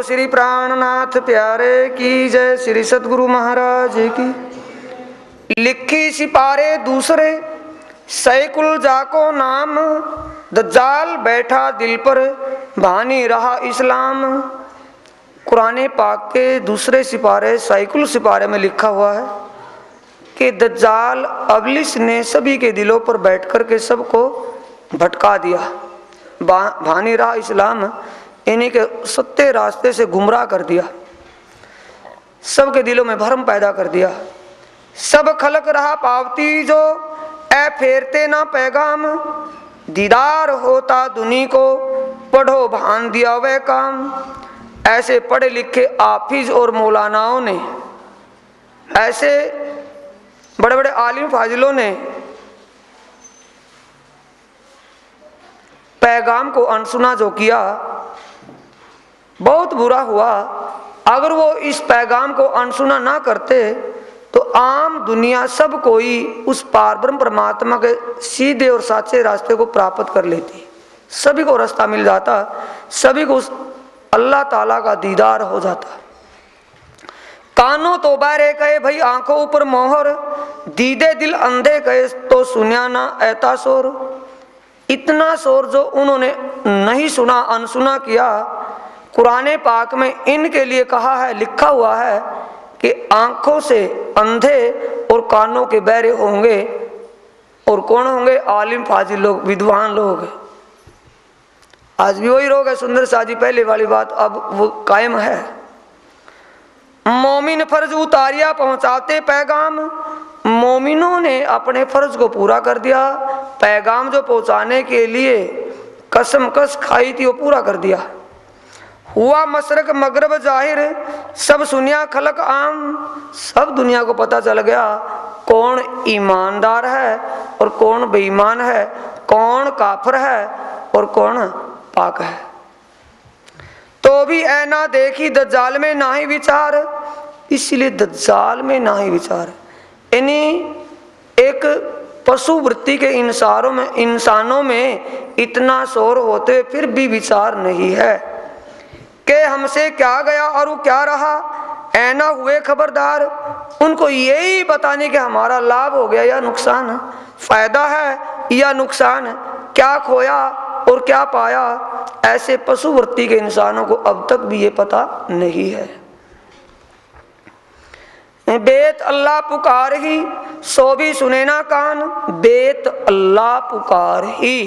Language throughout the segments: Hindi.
बोलो श्री प्राणनाथ प्यारे की जय, श्री सतगुरु महाराज की। लिखी सिपारे दूसरे सैकुल जाको नाम, दज्जाल बैठा दिल पर भानी रहा इस्लाम। कुरान पाक के दूसरे सिपारे सैकुल सिपारे में लिखा हुआ है कि दज्जाल अबलिस ने सभी के दिलों पर बैठ कर के सबको भटका दिया, भानी रहा इस्लाम, इन्हीं के सत्य रास्ते से गुमराह कर दिया, सबके दिलों में भरम पैदा कर दिया। सब खलक रहा पावती जो ए फेरते ना पैगाम, दीदार होता दुनी को पढ़ो भान दिया वह काम। ऐसे पढ़े लिखे आफिज और मौलानाओं ने, ऐसे बड़े बड़े आलिम फाजिलों ने पैगाम को अनसुना जो किया, बहुत बुरा हुआ। अगर वो इस पैगाम को अनसुना ना करते तो आम दुनिया सब कोई उस पारब्रह्म परमात्मा के सीधे और सच्चे रास्ते को प्राप्त कर लेती, सभी को रास्ता मिल जाता, सभी को उस अल्लाह ताला का दीदार हो जाता। कानों तो बारे कहे भाई आंखों ऊपर मोहर, दीदे दिल अंधे कहे तो सुना ना ऐता शोर। इतना शोर जो उन्होंने नहीं सुना, अनसुना किया। कुरान पाक में इनके लिए कहा है, लिखा हुआ है कि आंखों से अंधे और कानों के बहरे होंगे। और कौन होंगे? आलिम फाजिल लोग, विद्वान लोग। आज भी वही लोग है। सुंदर शाह जी पहले वाली बात अब वो कायम है। मोमिन फर्ज उतारिया पहुंचाते पैगाम, मोमिनों ने अपने फर्ज को पूरा कर दिया। पैगाम जो पहुंचाने के लिए कसम कस खाई थी वो पूरा कर दिया। हुआ मशरक मगरब जाहिर, सब सुनिया खलक आम, सब दुनिया को पता चल गया कौन ईमानदार है और कौन बेईमान है, कौन काफिर है और कौन पाक है। तो भी ऐना देखी दज्जाल में ना ही विचार, इसलिए दज्जाल में ना ही विचार। यानी एक पशु वृत्ति के इंसानों में इतना शोर होते फिर भी विचार नहीं है कि हमसे क्या गया और वो क्या रहा। ऐना हुए खबरदार, उनको यही बताने कि हमारा लाभ हो गया या नुकसान, फायदा है या नुकसान, क्या खोया और क्या पाया। ऐसे पशु वृत्ति के इंसानों को अब तक भी ये पता नहीं है। बेत अल्लाह पुकार ही सो भी सुने ना कान, बेत अल्लाह पुकार ही।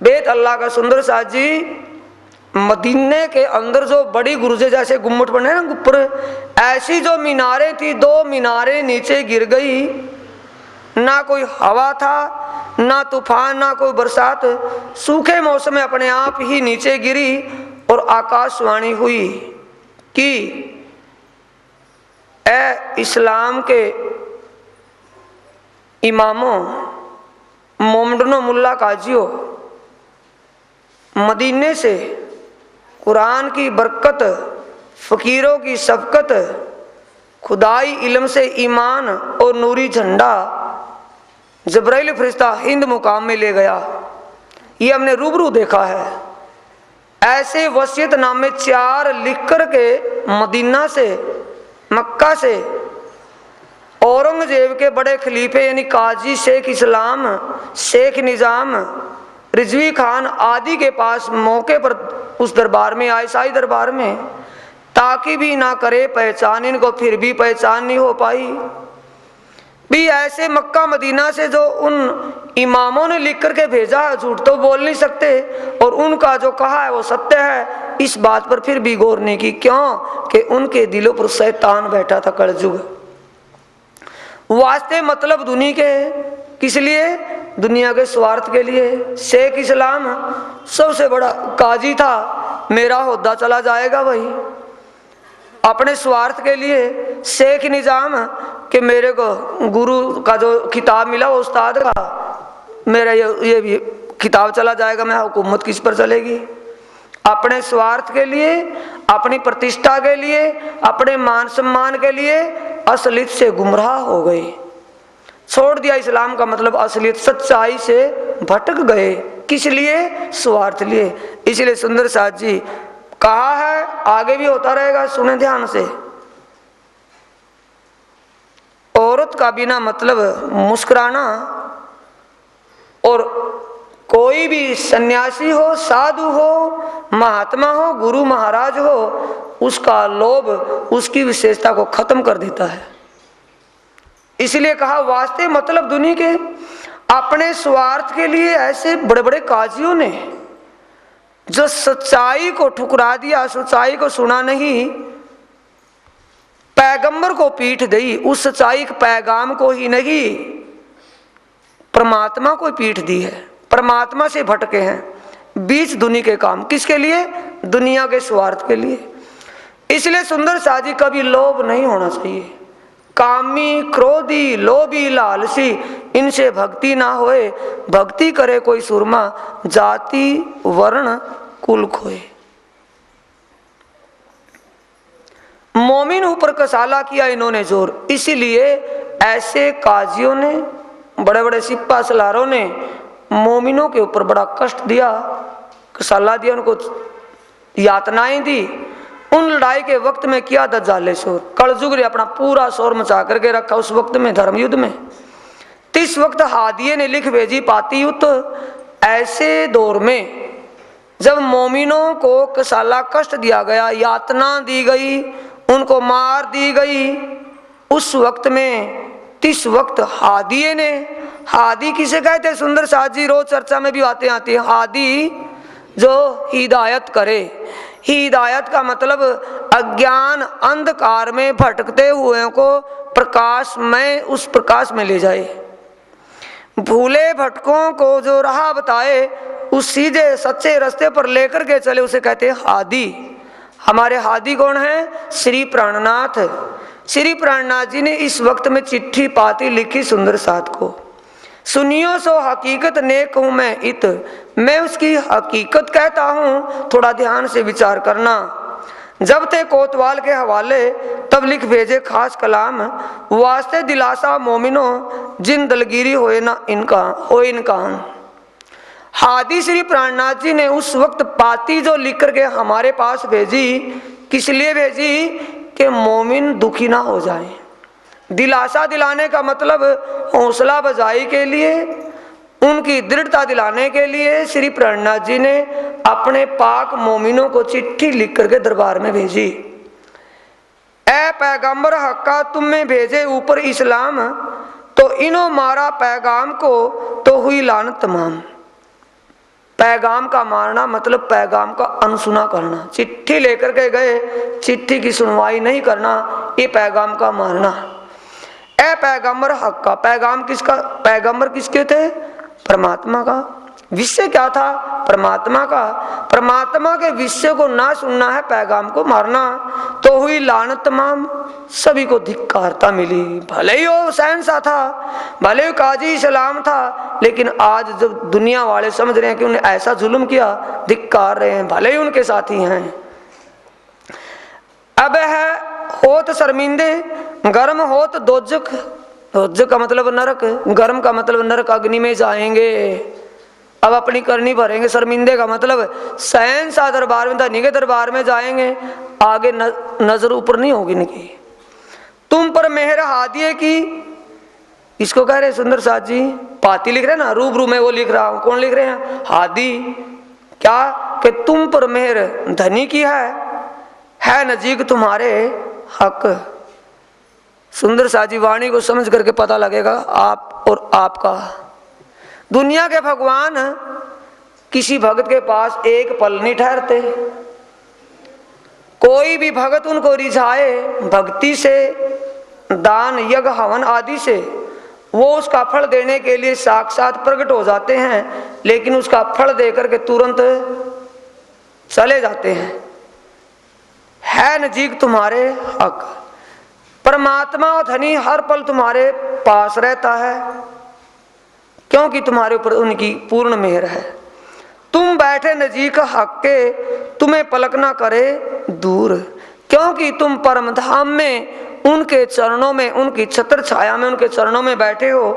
बेत अल्लाह का सुंदर शाह जी मदीने के अंदर जो बड़ी गुरुजे जैसे गुम्मट बने ना ऊपर, ऐसी जो मीनारें थी, 2 मीनारें नीचे गिर गई। ना कोई हवा था, ना तूफान, ना कोई बरसात, सूखे मौसम में अपने आप ही नीचे गिरी और आकाशवाणी हुई कि ए इस्लाम के इमामों, मोमडनों, मुल्ला काजियों, मदीने से कुरान की बरकत, फकीरों की शफकत, खुदाई इल्म से ईमान और नूरी झंडा जबराइल फरिश्ता हिंद मुकाम में ले गया। ये हमने रूबरू देखा है। ऐसे वसीयतनामे 4 लिख कर के मदीना से, मक्का से औरंगजेब के बड़े खलीफे यानी काजी शेख इस्लाम, शेख निजाम, रिजवी खान आदि के पास मौके पर उस दरबार में आए, शाही दरबार में, ताकि भी ना करे पहचान इनको, फिर भी पहचान नहीं हो पाई। भी ऐसे मक्का मदीना से जो उन इमामों ने लिख करके भेजा है, झूठ तो बोल नहीं सकते, और उनका जो कहा है वो सत्य है। इस बात पर फिर भी गौर नहीं की। क्यों? कि उनके दिलों पर शैतान बैठा था, कलजुग। वास्ते मतलब दुनिया के, किस लिए? दुनिया के स्वार्थ के लिए। शेख इस्लाम सबसे बड़ा काजी था, मेरा होदा चला जाएगा भाई, अपने स्वार्थ के लिए। शेख निजाम कि मेरे को गुरु का जो खिताब मिला वो उस्ताद का, मेरा ये भी खिताब चला जाएगा, मैं हुकूमत किस पर चलेगी। अपने स्वार्थ के लिए, अपनी प्रतिष्ठा के लिए, अपने मान सम्मान के लिए असलियत से गुमराह हो गए, छोड़ दिया इस्लाम का मतलब असलियत, सच्चाई से भटक गए। किस लिए? स्वार्थ लिए। इसलिए सुंदर साथ जी कहा है आगे भी होता रहेगा, सुने ध्यान से। औरत का बिना मतलब मुस्कुराना, और कोई भी सन्यासी हो, साधु हो, महात्मा हो, गुरु महाराज हो, उसका लोभ उसकी विशेषता को खत्म कर देता है। इसलिए कहा वास्ते मतलब दुनिया के। अपने स्वार्थ के लिए ऐसे बड़े बड़े काजियों ने जो सच्चाई को ठुकरा दिया, सच्चाई को सुना नहीं, पैगंबर को पीठ दी, उस सच्चाई के पैगाम को ही नहीं, परमात्मा को पीठ दी है, परमात्मा से भटके हैं बीच दुनिया के काम। किसके लिए? दुनिया के स्वार्थ के लिए। इसलिए सुंदर साजी कभी लोभ नहीं होना चाहिए। कामी, क्रोधी, लोभी, लालसी, इनसे भक्ति ना होए। भक्ति करे कोई सुरमा, जाति वर्ण कुल खोए। मोमिन ऊपर कसाला किया इन्होंने जोर। इसीलिए ऐसे काजियों ने, बड़े बड़े सिपा सलारों ने मोमिनों के ऊपर बड़ा कष्ट दिया, कसाला दिया, उनको यातनाएं दी। उन लड़ाई के वक्त में किया दज्जाले शोर, कलजुग ने अपना पूरा शोर मचा करके रखा उस वक्त में, धर्म युद्ध में। इस वक्त हादिये ने लिख भेजी पाती युद्ध। ऐसे दौर में जब मोमिनों को कसाला कष्ट दिया गया, यातना दी गई, उनको मार दी गई, उस वक्त में, इस वक्त हादिये ने, हादी किसे कहते? सुंदर साथ जी रोज चर्चा में भी बातें आती है। हादी जो हिदायत करे। हिदायत का मतलब अज्ञान अंधकार में भटकते हुए को प्रकाश में, उस प्रकाश में ले जाए। भूले भटकों को जो राह बताए, उस सीधे सच्चे रास्ते पर लेकर के चले, उसे कहते हैं हादी। हमारे हादी कौन है? श्री प्राणनाथ। श्री प्राणनाथ जी ने इस वक्त में चिट्ठी पाती लिखी सुंदर साथ को। सुनियो सो हकीकत ने कहूं मैं इत, मैं उसकी हकीकत कहता हूं, थोड़ा ध्यान से विचार करना। जब थे कोतवाल के हवाले, तब लिख भेजे खास कलाम, वास्ते दिलासा मोमिनो, जिन दलगिरी होए ना इनका, हो इनका। हादी श्री प्राणनाथ जी ने उस वक्त पाती जो लिख करके हमारे पास भेजी, किस लिए भेजी? कि मोमिन दुखी ना हो जाए। दिलासा दिलाने का मतलब हौसला बजाई के लिए, उनकी दृढ़ता दिलाने के लिए श्री प्राणनाथ जी ने अपने पाक मोमिनों को चिट्ठी लिख करके दरबार में भेजी। ए पैगंबर हक्का, तुम में भेजे ऊपर इस्लाम, तो इन्हों मारा पैगाम को, तो हुई लानत तमाम। पैगाम का मारना मतलब पैगाम का अनसुना करना। चिट्ठी लेकर के गए, चिट्ठी की सुनवाई नहीं करना, ये पैगाम का मारना। ए पैगंबर हक का, पैगाम किसका? पैगंबर किसके थे? परमात्मा का। विषय क्या था? परमात्मा का। परमात्मा के विषय को ना सुनना है, पैगाम को मारना, तो हुई लानत तमाम। सभी को धिक्कारता मिली। भले ही वो शहंशाह था, भले ही काजी इस्लाम था, लेकिन आज जब दुनिया वाले समझ रहे हैं कि उन्हें ऐसा जुल्म किया, धिक्कार रहे हैं, भले ही उनके साथी हैं। अब है होत शर्मिंदे, गर्म होत दोजक। दोजक का मतलब नरक, गर्म का मतलब नरक, अग्नि में जाएंगे, अब अपनी करनी भरेंगे। शर्मिंदे का मतलब शहंशाह दरबार में, धनी के दरबार में जाएंगे, आगे नजर ऊपर नहीं होगी इनकी। तुम पर मेहर हादिये की, इसको कह रहे सुंदर साथ जी, पाती लिख रहे ना, रूबरू में वो लिख रहा हूं। कौन लिख रहे हैं? हादी। क्या? कि तुम पर मेहर धनी की है नजीक तुम्हारे हक। सुंदर साजी वाणी को समझ करके पता लगेगा आप और आपका। दुनिया के भगवान किसी भगत के पास एक पल नहीं ठहरते। कोई भी भगत उनको रिझाए भक्ति से, दान यज्ञ हवन आदि से, वो उसका फल देने के लिए साक्षात प्रकट हो जाते हैं, लेकिन उसका फल देकर के तुरंत चले जाते हैं। है नजीक तुम्हारे हक। परमात्मा और धनी हर पल तुम्हारे पास रहता है, क्योंकि तुम्हारे ऊपर उनकी पूर्ण मेहर है। तुम बैठे नजीक हक के, तुम्हें पलक ना करे दूर, क्योंकि तुम परम धाम में उनके चरणों में, उनकी छत्र छाया में, उनके चरणों में बैठे हो।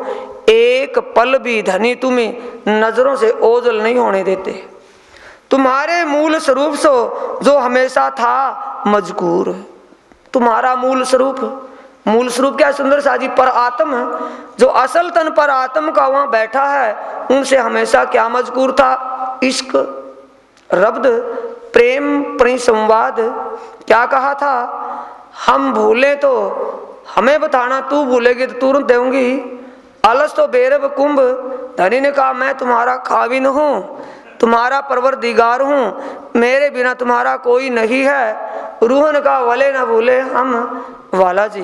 एक पल भी धनी तुम्हें नजरों से ओझल नहीं होने देते। तुम्हारे मूल स्वरूप सो जो हमेशा था मजकूर। तुम्हारा मूल स्वरूप क्या सुंदर साजी पर आत्म, जो असल तन पर आत्म का वहां बैठा है, उनसे हमेशा क्या मजकूर था? इश्क, रब्द, प्रेम, परिसंवाद। क्या कहा था? हम भूले तो हमें बताना, तू भूलेगी तो तुरंत देऊंगी। अलस तो बेरब कुंभ, धनी ने कहा मैं तुम्हारा खाविन हूँ, तुम्हारा परवरदिगार हूँ, मेरे बिना तुम्हारा कोई नहीं है। रूह ने कहा वले ना भूले हम वाला जी,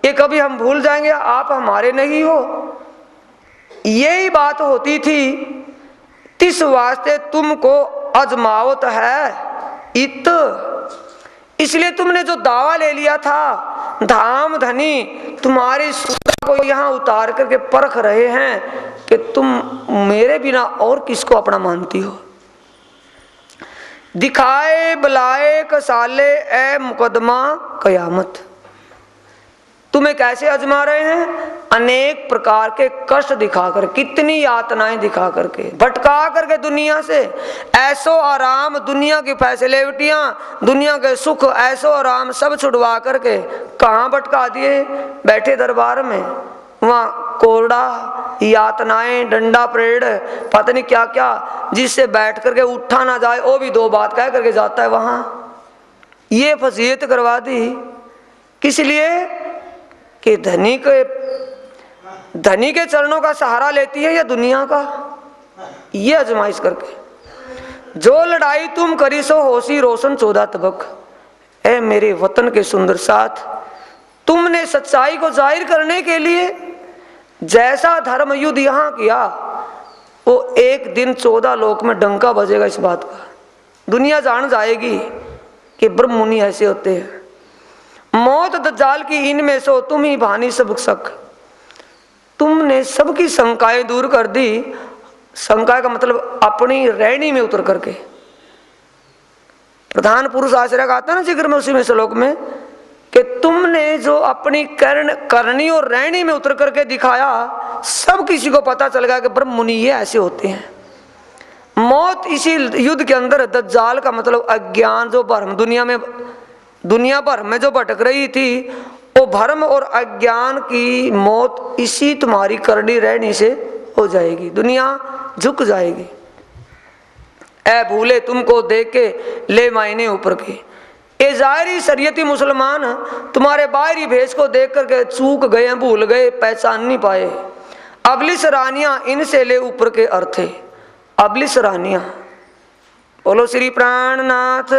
ये कभी हम भूल जाएंगे, आप हमारे नहीं हो। यही बात होती थी, तिस वास्ते तुमको अजमावत है इत, इसलिए तुमने जो दावा ले लिया था, धाम धनी तुम्हारी सुंदर को यहाँ उतार करके परख रहे हैं कि तुम मेरे बिना और किसको अपना मानती हो। दिखाए बुलाए कसाले ए मुकदमा कयामत, तुम्हें कैसे आजमा रहे हैं? अनेक प्रकार के कष्ट दिखाकर, कितनी यातनाएं दिखा करके, भटका करके दुनिया से, ऐसो आराम, दुनिया की फैसिलिटियां, दुनिया के सुख, ऐसो आराम सब छुड़वा करके कहाँ भटका दिए? बैठे दरबार में, वहाँ कोरडा, यातनाएं, डंडा परेड, पता नहीं क्या क्या, जिससे बैठ करके उठा ना जाए वो भी दो बात कह करके जाता है वहाँ। ये फजीयत करवा दी, किस लिए? कि धनी के चरणों का सहारा लेती है या दुनिया का? ये आजमाइश करके। जो लड़ाई तुम करी सो होशी रोशन 14 तबक, ए मेरे वतन के सुंदर साथ, तुमने सच्चाई को जाहिर करने के लिए जैसा धर्म युद्ध यहाँ किया, वो एक दिन 14 लोक में डंका बजेगा इस बात का। दुनिया जान जाएगी कि ब्रह्म मुनि ऐसे होते हैं। मौत दज्जाल की इनमें सो तुम ही भानी सब शक, तुमने सबकी शंकाएं दूर कर दी। शंका का मतलब अपनी रहनी में उतर करके। प्रधान पुरुष आश्रय का आता ना जिक्र में, उसी में श्लोक में, कि तुमने जो अपनी करनी और रहनी में उतर करके दिखाया, सब किसी को पता चल गया कि ब्रह्म मुनि ये ऐसे होते हैं। मौत इसी युद्ध के अंदर, दज्जाल का मतलब अज्ञान, जो भ्रम दुनिया भर में जो भटक रही थी, वो भ्रम और अज्ञान की मौत इसी तुम्हारी करनी रहनी से हो जाएगी। दुनिया झुक जाएगी। ऐ भूले तुमको देख के ले मायने ऊपर के, ए जाहिरी शरीयती मुसलमान तुम्हारे बाहरी भेष को देख करके चूक गए, भूल गए, पहचान नहीं पाए। अबलिस रानियां इनसे ले ऊपर के अर्थे। अबलिस रानियां, बोलो श्री प्राणनाथ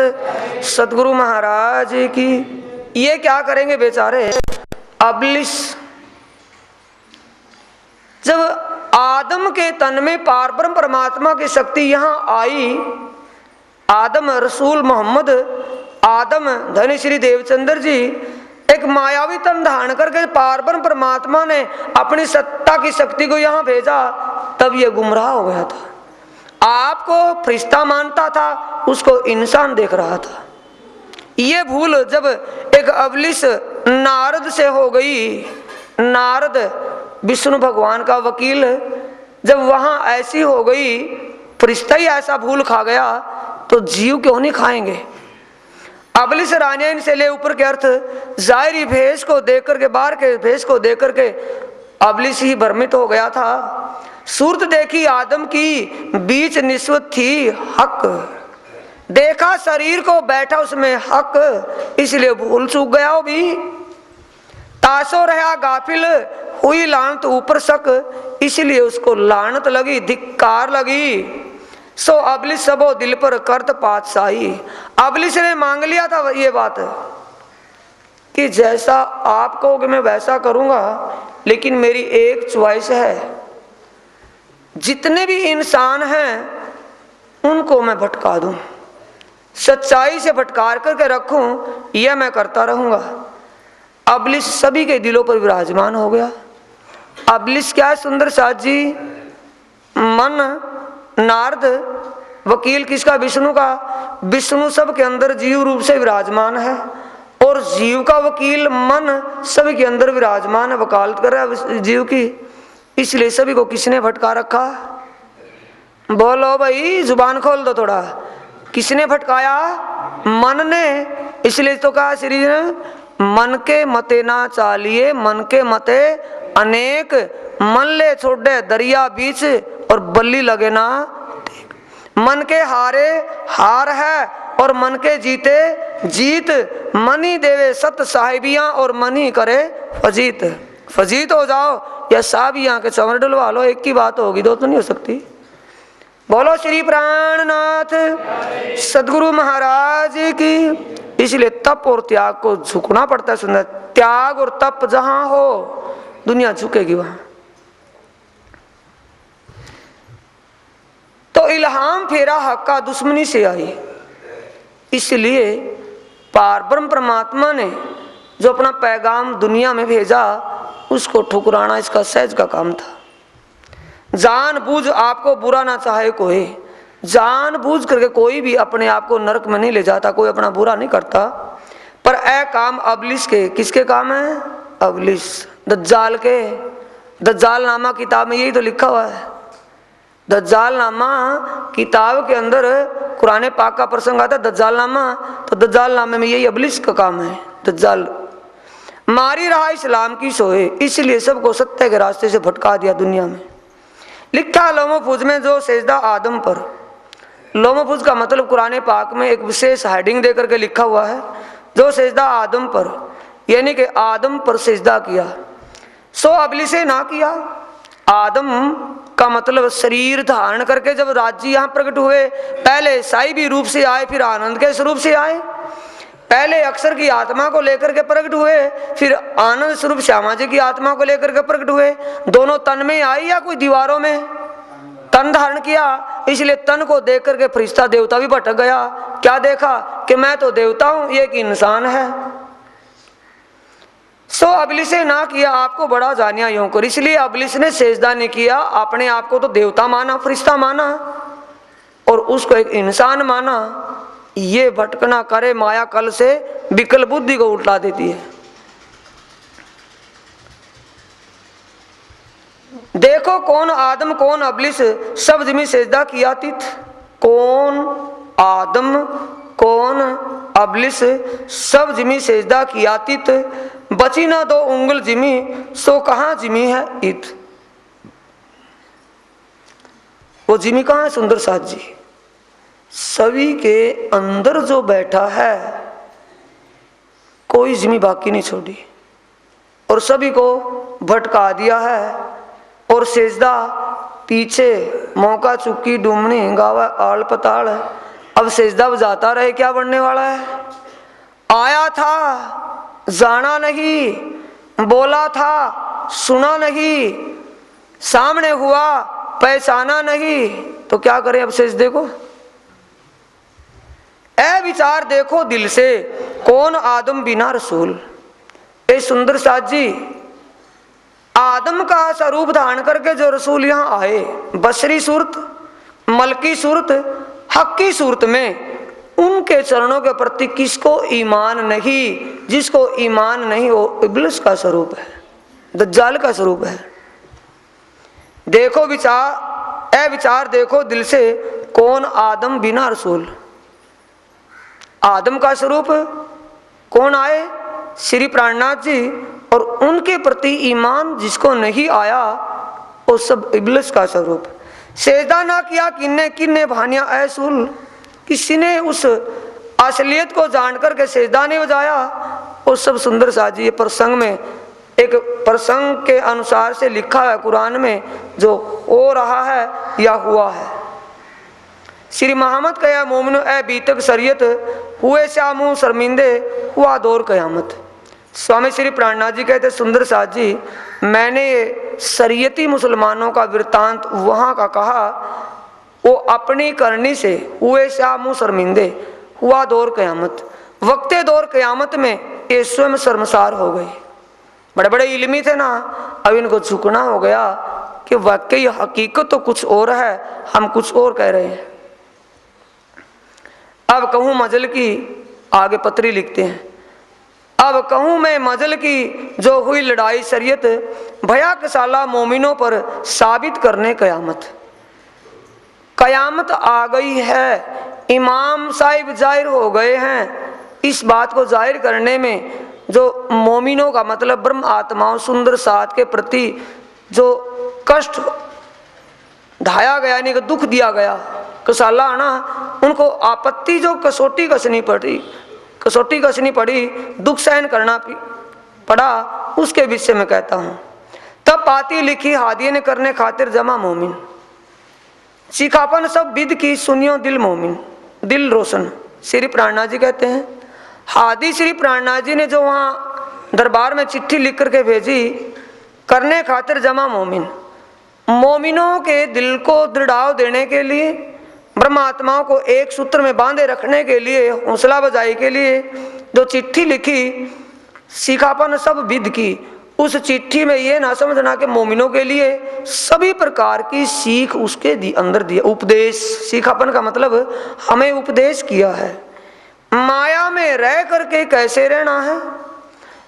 सतगुरु महाराज की। ये क्या करेंगे बेचारे अबलिस? जब आदम के तन में पारब्रह्म परमात्मा की शक्ति यहाँ आई, आदम रसूल मोहम्मद, आदम धनी श्री देवचंद्र जी एक मायावी तन धारण करके पारब्रह्म परमात्मा ने अपनी सत्ता की शक्ति को यहाँ भेजा, तब ये गुमराह हो गया था। आपको फरिश्ता मानता था, उसको इंसान देख रहा था। ये भूल जब एक अबलिस नारद से हो गई, नारद विष्णु भगवान का वकील, जब वहां ऐसी हो गई, फरिश्ता ही ऐसा भूल खा गया, तो जीव क्यों नहीं खाएंगे? अबलिस रानिया इनसे ले ऊपर के अर्थ, जाहिरी भेष को देख करके, बाहर के भेष को देख करके अबलिस ही भ्रमित हो गया था। सूरत देखी आदम की, बीच निस्वत थी हक, देखा शरीर को बैठा उसमें हक, इसलिए भूल चूक गया वो भी। तासो रहा गाफिल, हुई लानत ऊपर शक, इसलिए उसको लानत लगी, धिक्कार लगी। सो अबलिस सबो दिल पर करत पातशाही। अबलिस ने मांग लिया था ये बात कि जैसा आप कहोगे मैं वैसा करूंगा, लेकिन मेरी एक च्वाइस है, जितने भी इंसान हैं उनको मैं भटका दूं, सच्चाई से भटकार करके रखूं, यह मैं करता रहूंगा। अबलिस सभी के दिलों पर विराजमान हो गया। अबलिस क्या है सुंदर साथ जी? मन नारद, वकील किसका? विष्णु का। विष्णु सब के अंदर जीव रूप से विराजमान है, और जीव का वकील मन सभी के अंदर विराजमान है, वकालत कर रहा है जीव की। इसलिए सभी को किसने भटका रखा? बोलो भाई, जुबान खोल दो थोड़ा। किसने भटकाया? मन ने। इसलिए तो कहा श्री जी ने, मन के मते ना चालिए, मन के मते अनेक, मन ले छोड़े दरिया बीच और बल्ली लगे ना। मन के हारे हार है और मन के जीते जीत, मन ही देवे सत साहिबियां और मन ही करे फजीत। फजीत हो जाओ या साहबियां के चंवर डलवा लो, एक की बात होगी, दो तो नहीं हो सकती। बोलो श्री प्राणनाथ सदगुरु महाराज की। इसलिए तप और त्याग को झुकना पड़ता है। सुंदर त्याग और तप जहां हो दुनिया झुकेगी वहां। तो इल्हाम फेरा हक का दुश्मनी से आई। इसलिए पार ब्रह्म परमात्मा ने जो अपना पैगाम दुनिया में भेजा उसको ठुकराना इसका सहज का काम था। जानबूझ आपको बुरा ना चाहे कोई, जानबूझ करके कोई भी अपने आप को नरक में नहीं ले जाता, कोई अपना बुरा नहीं करता। पर ए काम अबलिस के, किसके काम है? अबलिस, दज्जाल के। दज्जाल नामा किताब में यही तो लिखा हुआ है। दज्जाल नामा किताब के अंदर कुरान पाक का प्रसंग आता है दज्जाल नामा, तो दज्जाल नामे में यही अबलिस का काम है। दज्जाल मारी रहा इस्लाम की सोए, इसलिए सबको सत्य के रास्ते से भटका दिया दुनिया में। लिखा लोमोफुज में जो सेजदा आदम पर, लोमोफुज का मतलब कुरान पाक में एक विशेष हेडिंग देकर के लिखा हुआ है, जो सेजदा आदम पर, यानी कि आदम पर सेजदा किया सो अबलिसे ना किया। आदम का मतलब शरीर धारण करके जब राज्य यहाँ प्रकट हुए, पहले साइबी रूप से आए, फिर आनंद के स्वरूप से आए। पहले अक्षर की आत्मा को लेकर के प्रकट हुए, फिर आनंद स्वरूप श्यामा जी की आत्मा को लेकर के प्रकट हुए। दोनों तन में आई या कोई दीवारों में? तन धारण किया। इसलिए तन को देख करके फरिश्ता देवता भी भटक गया। क्या देखा कि मैं तो देवता हूं, ये एक इंसान है। सो अबलिसे ना किया, आपको बड़ा जानिया यूं कर। इसलिए अबलिस ने सेजदा नहीं किया, अपने आप को तो देवता माना, फरिश्ता माना और उसको एक इंसान माना। ये भटकना करे माया कल से विकल बुद्धि को उल्टा देती है। देखो कौन आदम कौन अबलिस सब जिमी सेजदा किया तिथ। कौन आदम कौन अबलिस सब जिमी सेजदा किया तिथ। बची ना दो उंगल जिमी सो कहां जिमी है इत। वो जिमी कहां है? सुंदर साथ जी सभी के अंदर जो बैठा है, कोई जिमी बाकी नहीं छोड़ी और सभी को भटका दिया है। और सेजदा पीछे मौका चुक्की डूमनी गावा आल पताल। अब सेजदा बजाता रहे, क्या बनने वाला है? आया था जाना नहीं, बोला था सुना नहीं, सामने हुआ पहचाना नहीं, तो क्या करें अब सेजदे को? ए विचार देखो दिल से कौन आदम बिना रसूल। ए सुंदर साथ जी आदम का स्वरूप धारण करके जो रसूल यहाँ आए, बशरी सूरत, मलकी सूरत, हक की सूरत में, उनके चरणों के प्रति किसको ईमान नहीं? जिसको ईमान नहीं वो इब्लिस का स्वरूप है, दज्जाल का स्वरूप है। देखो विचार, ए विचार देखो दिल से कौन आदम बिना रसूल। आदम का स्वरूप कौन आए? श्री प्राणनाथ जी। और उनके प्रति ईमान जिसको नहीं आया वो सब इब्लिस का स्वरूप। सेजदा ना किया किन्ने किन्ने भानिया ऐसुल। किसी ने उस असलियत को जान करके सेजदा नहीं बजाया। वो सब सुंदर साजी प्रसंग में, एक प्रसंग के अनुसार से लिखा है कुरान में, जो हो रहा है या हुआ है। श्री मोहम्मद कया मोमिनो ए बीतक शरीयत हुए श्यामू शर्मिंदे हुआ दौर कयामत। स्वामी श्री प्राणनाथ जी कहते सुंदर साथ जी मैंने ये शरीयती मुसलमानों का वृत्तांत वहाँ का कहा, वो अपनी करनी से हुए श्यामू शर्मिंदे हुआ दौर कयामत। वक्ते दौर कयामत में ये स्वयं शर्मसार हो गए। बड़े बड़े इल्मी थे ना, अब इनको झुकना हो गया कि वाकई हकीकत तो कुछ और है, हम कुछ और कह रहे हैं। अब कहूँ मजल की, आगे पत्री लिखते हैं, अब कहूँ मैं मजल की जो हुई लड़ाई शरीयत, भया कसाला मोमिनों पर साबित करने कयामत। कयामत आ गई है इमाम साहिब जाहिर हो गए हैं। इस बात को जाहिर करने में जो मोमिनों का मतलब ब्रह्म आत्माओं सुंदर साथ के प्रति जो कष्ट ढाया गया, यानी कि दुख दिया गया, कसाला आना, उनको आपत्ति जो कसौटी कसनी पड़ी, दुख सहन करना पड़ा, उसके विषय में कहता हूं। तब पाती लिखी हादिये ने करने खातिर जमा मोमिन, शिखापन सब विद की सुनियो दिल मोमिन, दिल रोशन। श्री प्राणनाथ जी कहते हैं, हादी श्री प्राणनाथ जी ने जो वहां दरबार में चिट्ठी लिख करके भेजी, करने खातिर जमा मोमिन, मोमिनों के दिल को दृढ़ाव देने के लिए, ब्रह्मात्माओं को एक सूत्र में बांधे रखने के लिए, हौसला बजाई के लिए जो चिट्ठी लिखी, शिखापन सब विद की, उस चिट्ठी में ये ना समझना कि मोमिनों के लिए सभी प्रकार की सीख उसके अंदर दिया, उपदेश। शिखापन का मतलब हमें उपदेश किया है, माया में रह करके कैसे रहना है,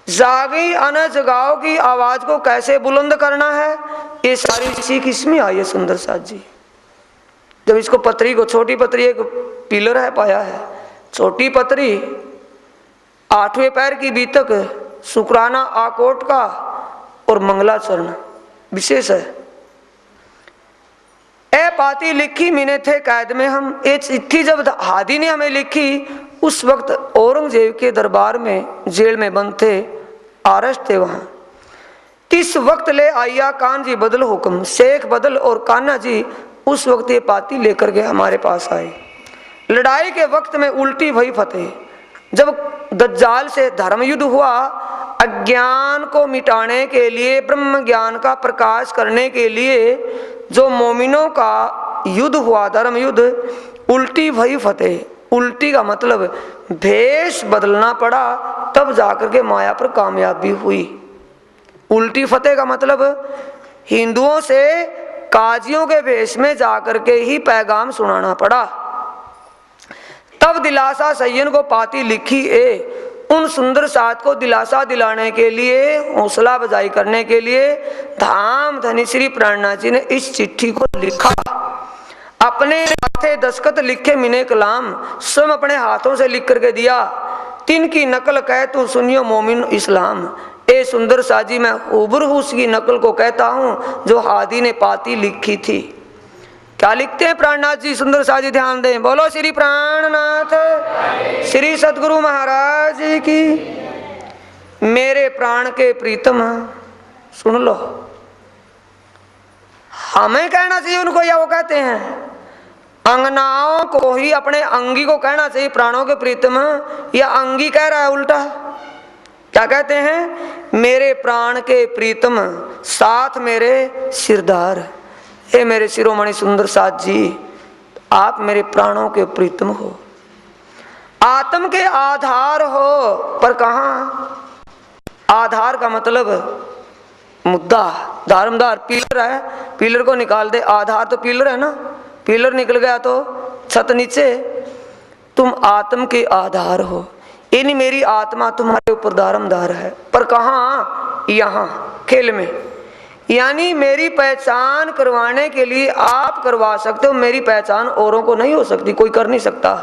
जागी अन जगाओ की आवाज को कैसे बुलंद करना है, ये सारी सीख इसमें आई है। सुंदर साथ जी जब इसको पत्री को, छोटी पत्री एक पिलर है पाया है, छोटी पत्री 8वें पैर की बीतक, शुक्राना आकोट का और मंगलाचरण विशेष है। ए पाती लिखी मिने थे कैद में हम, ये चिट्ठी जब हादी ने हमें लिखी, उस वक्त औरंगजेब के दरबार में जेल में बंद थे, आरस थे वहां। किस वक्त ले आया कान जी बदल हुक्म, शेख बदल और कान्हा जी उस वक्त ये पाती लेकर के हमारे पास आए। लड़ाई के वक्त में उल्टी भई फतेह, जब दज्जाल से धर्म युद्ध हुआ, अज्ञान को मिटाने के लिए, ब्रह्म ज्ञान का प्रकाश करने के लिए जो मोमिनों का युद्ध हुआ, धर्म युद्ध, उल्टी भई फतेह। उल्टी का मतलब भेष बदलना पड़ा, तब जाकर के माया पर कामयाबी हुई। उल्टी फतेह का मतलब हिंदुओं से काजियों के भेष में जाकर के ही पैगाम सुनाना पड़ा। तब दिलासा सैयन को पाती लिखी उन सुंदर साथ को दिलासा दिलाने के लिए, हौसला बजाई करने के लिए धाम धनी श्री प्राणनाथ जी ने इस चिट्ठी को लिखा। अपने हाथे दस्तखत लिखे मिने कलाम, स्वयं अपने हाथों से लिख करके दिया। तिन की नकल कह तू सुनियो मोमिन इस्लाम, ए सुंदर साजी मैं उबरहू उसकी नकल को कहता हूँ जो हादी ने पाती लिखी थी। क्या लिखते हैं प्राणनाथ जी? सुंदर साजी ध्यान दें, बोलो श्री प्राणनाथ श्री सदगुरु महाराज की। मेरे प्राण के प्रीतम, सुन लो, हमें कहना चाहिए उनको या वो कहते हैं? अंगनाओं को ही, अपने अंगी को कहना चाहिए प्राणों के प्रीतम, या अंगी कह रहा है उल्टा? क्या कहते हैं? मेरे प्राण के प्रीतम साथ मेरे सिरदार, हे मेरे शिरोमणि सुंदर साथ जी, आप मेरे प्राणों के प्रीतम हो, आत्म के आधार हो। पर कहाँ? आधार का मतलब मुद्दा, दारमदार, पिलर है, पिलर को निकाल दे, आधार तो पिलर है ना, पिलर निकल गया तो छत नीचे। तुम आत्म के आधार हो, यानी मेरी आत्मा तुम्हारे ऊपर दारमदार है। पर कहाँ? यहाँ खेल में, यानी मेरी पहचान करवाने के लिए आप करवा सकते हो, मेरी पहचान औरों को नहीं हो सकती, कोई कर नहीं सकता।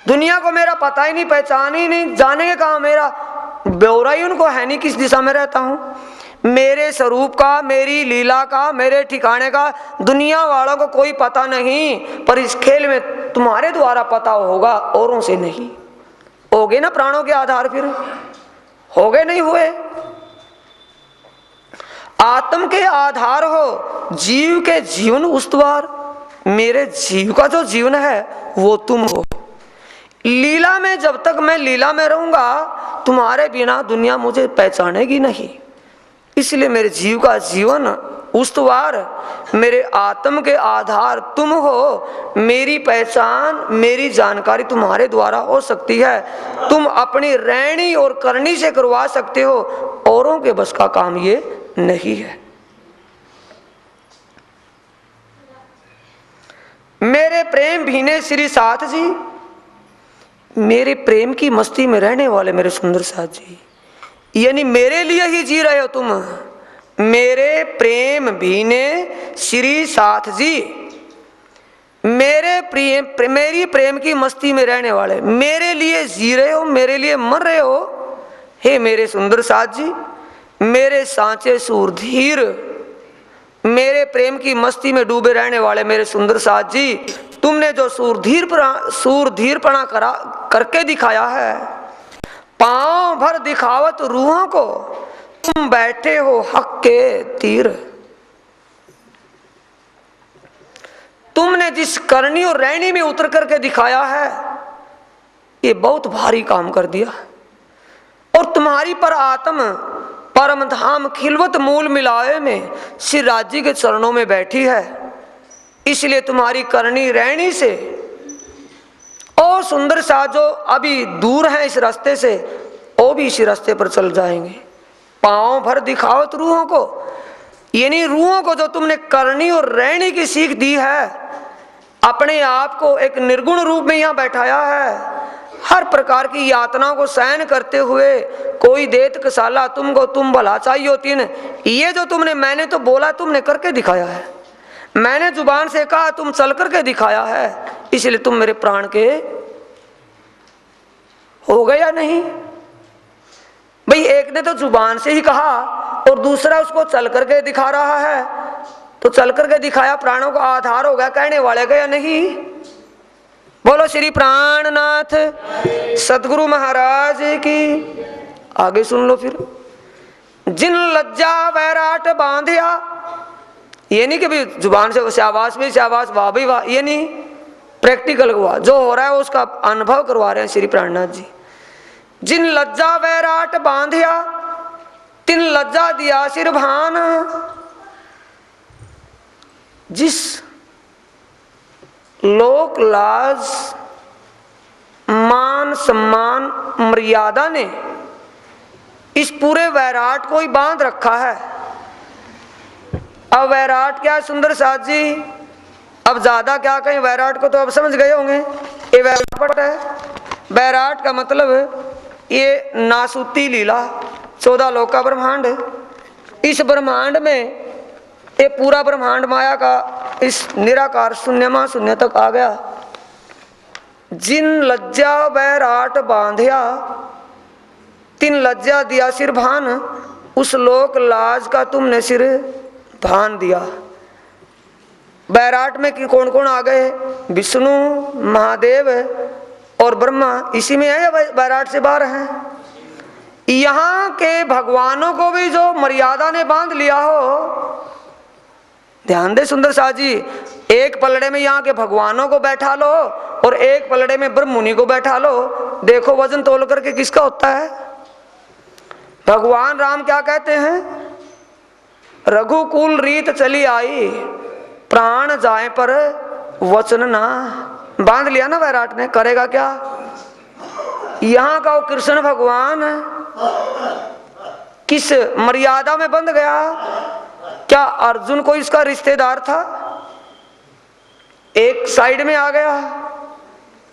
दुनिया को मेरा पता ही नहीं, पहचान ही नहीं, जानेंगे कहाँ? मेरा ब्यौरा ही उनको है नहीं किस दिशा में रहता हूँ। मेरे स्वरूप का, मेरी लीला का, मेरे ठिकाने का दुनिया वालों को कोई पता नहीं, पर इस खेल में तुम्हारे द्वारा पता होगा, औरों से नहीं। हो गए ना प्राणों के आधार, फिर हो गए नहीं हुए? आत्म के आधार हो, जीव के जीवन उस्तवार, मेरे जीव का जो जीवन है वो तुम हो। लीला में जब तक मैं लीला में रहूंगा, तुम्हारे बिना दुनिया मुझे पहचानेगी नहीं। इसलिए मेरे जीव का जीवन उस्तवार, मेरे आत्म के आधार तुम हो। मेरी पहचान, मेरी जानकारी तुम्हारे द्वारा हो सकती है। तुम अपनी रहनी और करनी से करवा सकते हो, औरों के बस का काम ये नहीं है। मेरे प्रेम भीने श्री साथ जी, मेरे प्रेम की मस्ती में रहने वाले मेरे सुंदर साथ जी, यानी मेरे लिए ही जी रहे हो तुम। मेरे प्रेम भीने श्री साथ जी, मेरी प्रेम की मस्ती में रहने वाले, मेरे लिए जी रहे हो, मेरे लिए मर रहे हो। हे मेरे सुंदर साथ जी, मेरे सांचे सूरधीर, मेरे प्रेम की मस्ती में डूबे रहने वाले मेरे सुंदर साथ जी, तुमने जो सूरधीरपना करके दिखाया है, पांव भर दिखावत रूहों को, तुम बैठे हो हक के तीर। तुमने जिस करनी और रैनी में उतर करके दिखाया है, ये बहुत भारी काम कर दिया। और तुम्हारी पर आत्म परम धाम खिलवत मूल मिलाए में श्री राज्य के चरणों में बैठी है, इसलिए तुम्हारी करनी रैनी से और सुंदर सा जो अभी दूर है इस रास्ते से, वो भी इसी रास्ते पर चल जाएंगे। पांव भर दिखावत रूहों को, यानी रूहों को जो तुमने करनी और रैनी की सीख दी है, अपने आप को एक निर्गुण रूप में यहाँ बैठाया है, हर प्रकार की यातनाओं को सहन करते हुए, कोई देत कसाला तुमको तुम भला चाहिए तीन, ये जो तुमने मैंने तो बोला तुमने करके दिखाया है, मैंने जुबान से कहा तुम चल करके दिखाया है, इसलिए तुम मेरे प्राण के हो गया नहीं। भाई एक ने तो जुबान से ही कहा और दूसरा उसको चल करके दिखा रहा है, तो चल करके दिखाया प्राणों का आधार हो गया, कहने वाले गया नहीं। बोलो श्री प्राणनाथ सदगुरु महाराज की। आगे सुन लो फिर। जिन लज्जा वैराट बांधिया, ये नहीं कि भी जुबान से शाबाश भी शाबाश वाह भी वाह, ये नहीं, प्रैक्टिकल हुआ जो हो रहा है उसका अनुभव करवा रहे हैं श्री प्राणनाथ जी। जिन लज्जा वैराट बांधिया, तिन लज्जा दिया सिर भान। जिस लोक लाज मान सम्मान मर्यादा ने इस पूरे वैराट को ही बांध रखा है। अब वैराट क्या है सुंदर साथ जी, अब ज्यादा क्या कहें, वैराट को तो अब समझ गए होंगे, ये वैराट है। वैराट का मतलब ये नासूती लीला, 14 लोक का ब्रह्मांड। इस ब्रह्मांड में ये पूरा ब्रह्मांड माया का इस निराकार शून्यमा शून्य तक आ गया। जिन लज्जा वैराट बांधिया, तिन लज्जा दिया सिर भान। उस लोक लाज का तुमने सिर भान दिया। वैराट में कौन कौन आ गए? विष्णु, महादेव और ब्रह्मा, इसी में है या वैराट से बाहर है? यहाँ के भगवानों को भी जो मर्यादा ने बांध लिया हो, ध्यान दे सुंदर शाह जी, एक पलड़े में यहाँ के भगवानों को बैठा लो और एक पलड़े में ब्रह्म मुनि को बैठा लो, देखो वजन तोल करके किसका होता है। भगवान राम क्या कहते हैं? रघुकुल रीत चली आई, प्राण जाए पर वचन ना। बांध लिया ना वैराट ने, करेगा क्या? यहाँ का वो कृष्ण भगवान किस मर्यादा में बंध गया? क्या अर्जुन को इसका रिश्तेदार था? एक साइड में आ गया,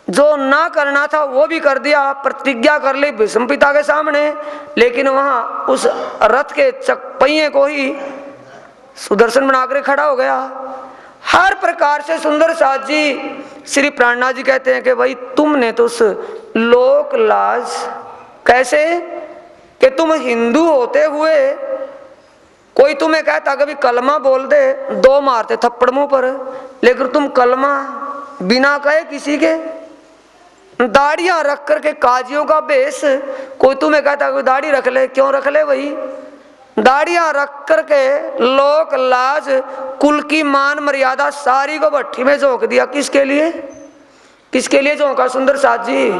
जो ना करना था वो भी कर दिया, प्रतिज्ञा कर ली भीष्म पिता के सामने, लेकिन वहां उस रथ के पहिए को ही सुदर्शन बनाकर खड़ा हो गया। हर प्रकार से सुंदर साथ जी श्री प्राणनाथ जी कहते हैं कि भाई तुमने तो उस लोक लाज, कैसे कि तुम हिंदू होते हुए कोई तुम्हें कहता कभी कलमा बोल दे, 2 मारते थप्पड़ मुंह पर, लेकिन तुम कलमा बिना कहे किसी के दाढ़ियां रख करके काजियों का बेस, कोई तुम्हें कहता कोई दाढ़ी रख ले, क्यों रख ले? वही दाढ़ियां रख करके लोक लाज कुल की मान मर्यादा सारी को भट्टी में झोंक दिया। किसके लिए? किसके लिए झोंका सुंदर साथ जी?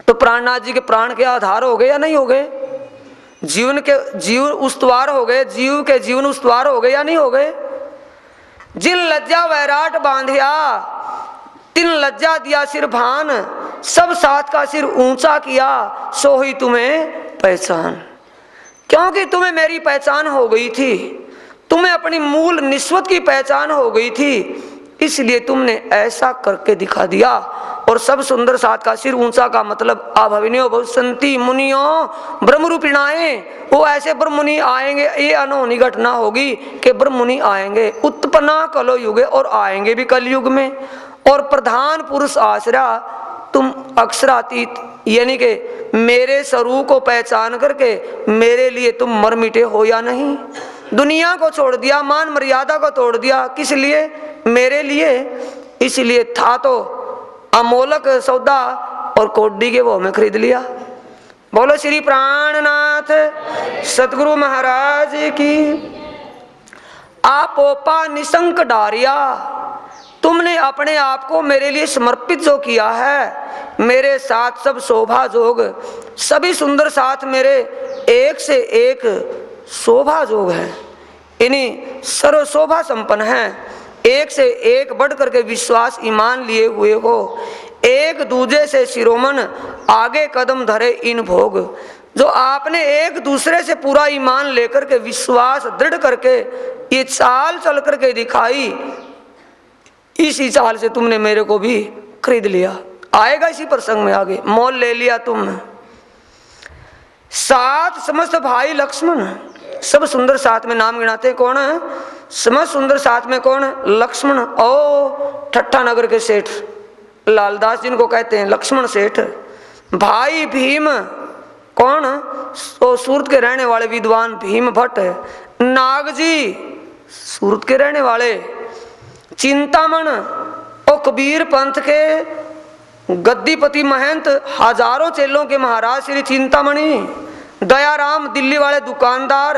तो प्राणनाथ जी के प्राण के आधार हो गए या नहीं हो गए? जीवन उस्तवार हो गए, जीव के जीवन उस्तवार हो गए या नहीं हो गए? जिन लज्जा वैराट बांधिया, तिन लज्जा दिया सिर भान। सब साथ का सिर ऊंचा किया, सो ही तुम्हें पहचान। क्योंकि तुम्हें मेरी पहचान हो गई थी, तुम्हें अपनी मूल निस्वत की पहचान हो गई थी, इसलिए तुमने ऐसा करके दिखा दिया। और सब सुंदर सात का सिर ऊंचा का मतलब अभविन्यो बहुसंति मुनियों ब्रह्मरूपिणाएं, वो ऐसे ब्रह्म मुनि आएंगे। ये अनहोनी घटना होगी कि ब्रह्म मुनि आएंगे, उत्पन्ना कलो युगे, और आएंगे भी कलयुग में। और प्रधान पुरुष आश्रया तुम अक्षरातीत, यानी कि मेरे स्वरूप को पहचान करके मेरे लिए तुम मर मिटे हो या नहीं। दुनिया को छोड़ दिया, मान मर्यादा को तोड़ दिया, किस लिए? मेरे लिए। इसलिए था तो अमोलक सौदा और कोडी के वो में खरीद लिया। बोलो श्री प्राणनाथ सतगुरु महाराज की। आपोपा निशंक डारिया, तुमने अपने आप को मेरे लिए समर्पित जो किया है, मेरे साथ सब शोभा जोग, सभी सुंदर साथ मेरे एक से एक शोभा जोग है, इन्हीं सर्व शोभा संपन्न है। एक से एक बढ़ करके विश्वास ईमान लिए हुए हो, एक दूजे से शिरोमन आगे कदम धरे इन भोग। जो आपने एक दूसरे से पूरा ईमान लेकर के विश्वास दृढ़ करके ये चाल चल करके दिखाई, इसी चाल से तुमने मेरे को भी खरीद लिया। आएगा इसी प्रसंग में आगे, मोल ले लिया तुम। सात समस्त भाई लक्ष्मण, सब सुंदर साथ में नाम गिनाते कौन है? समस्त सुंदर साथ में कौन? लक्ष्मण। ओ ठट्ठा नगर के सेठ लालदास जिनको कहते हैं लक्ष्मण सेठ। भाई भीम कौन? तो सूरत के रहने वाले विद्वान भीम भट्ट। नागजी सूरत के रहने वाले। चिंतामण और कबीर पंथ के गद्दीपति महंत, हजारों चेलों के महाराज श्री चिंतामणि। दयाराम दिल्ली वाले दुकानदार,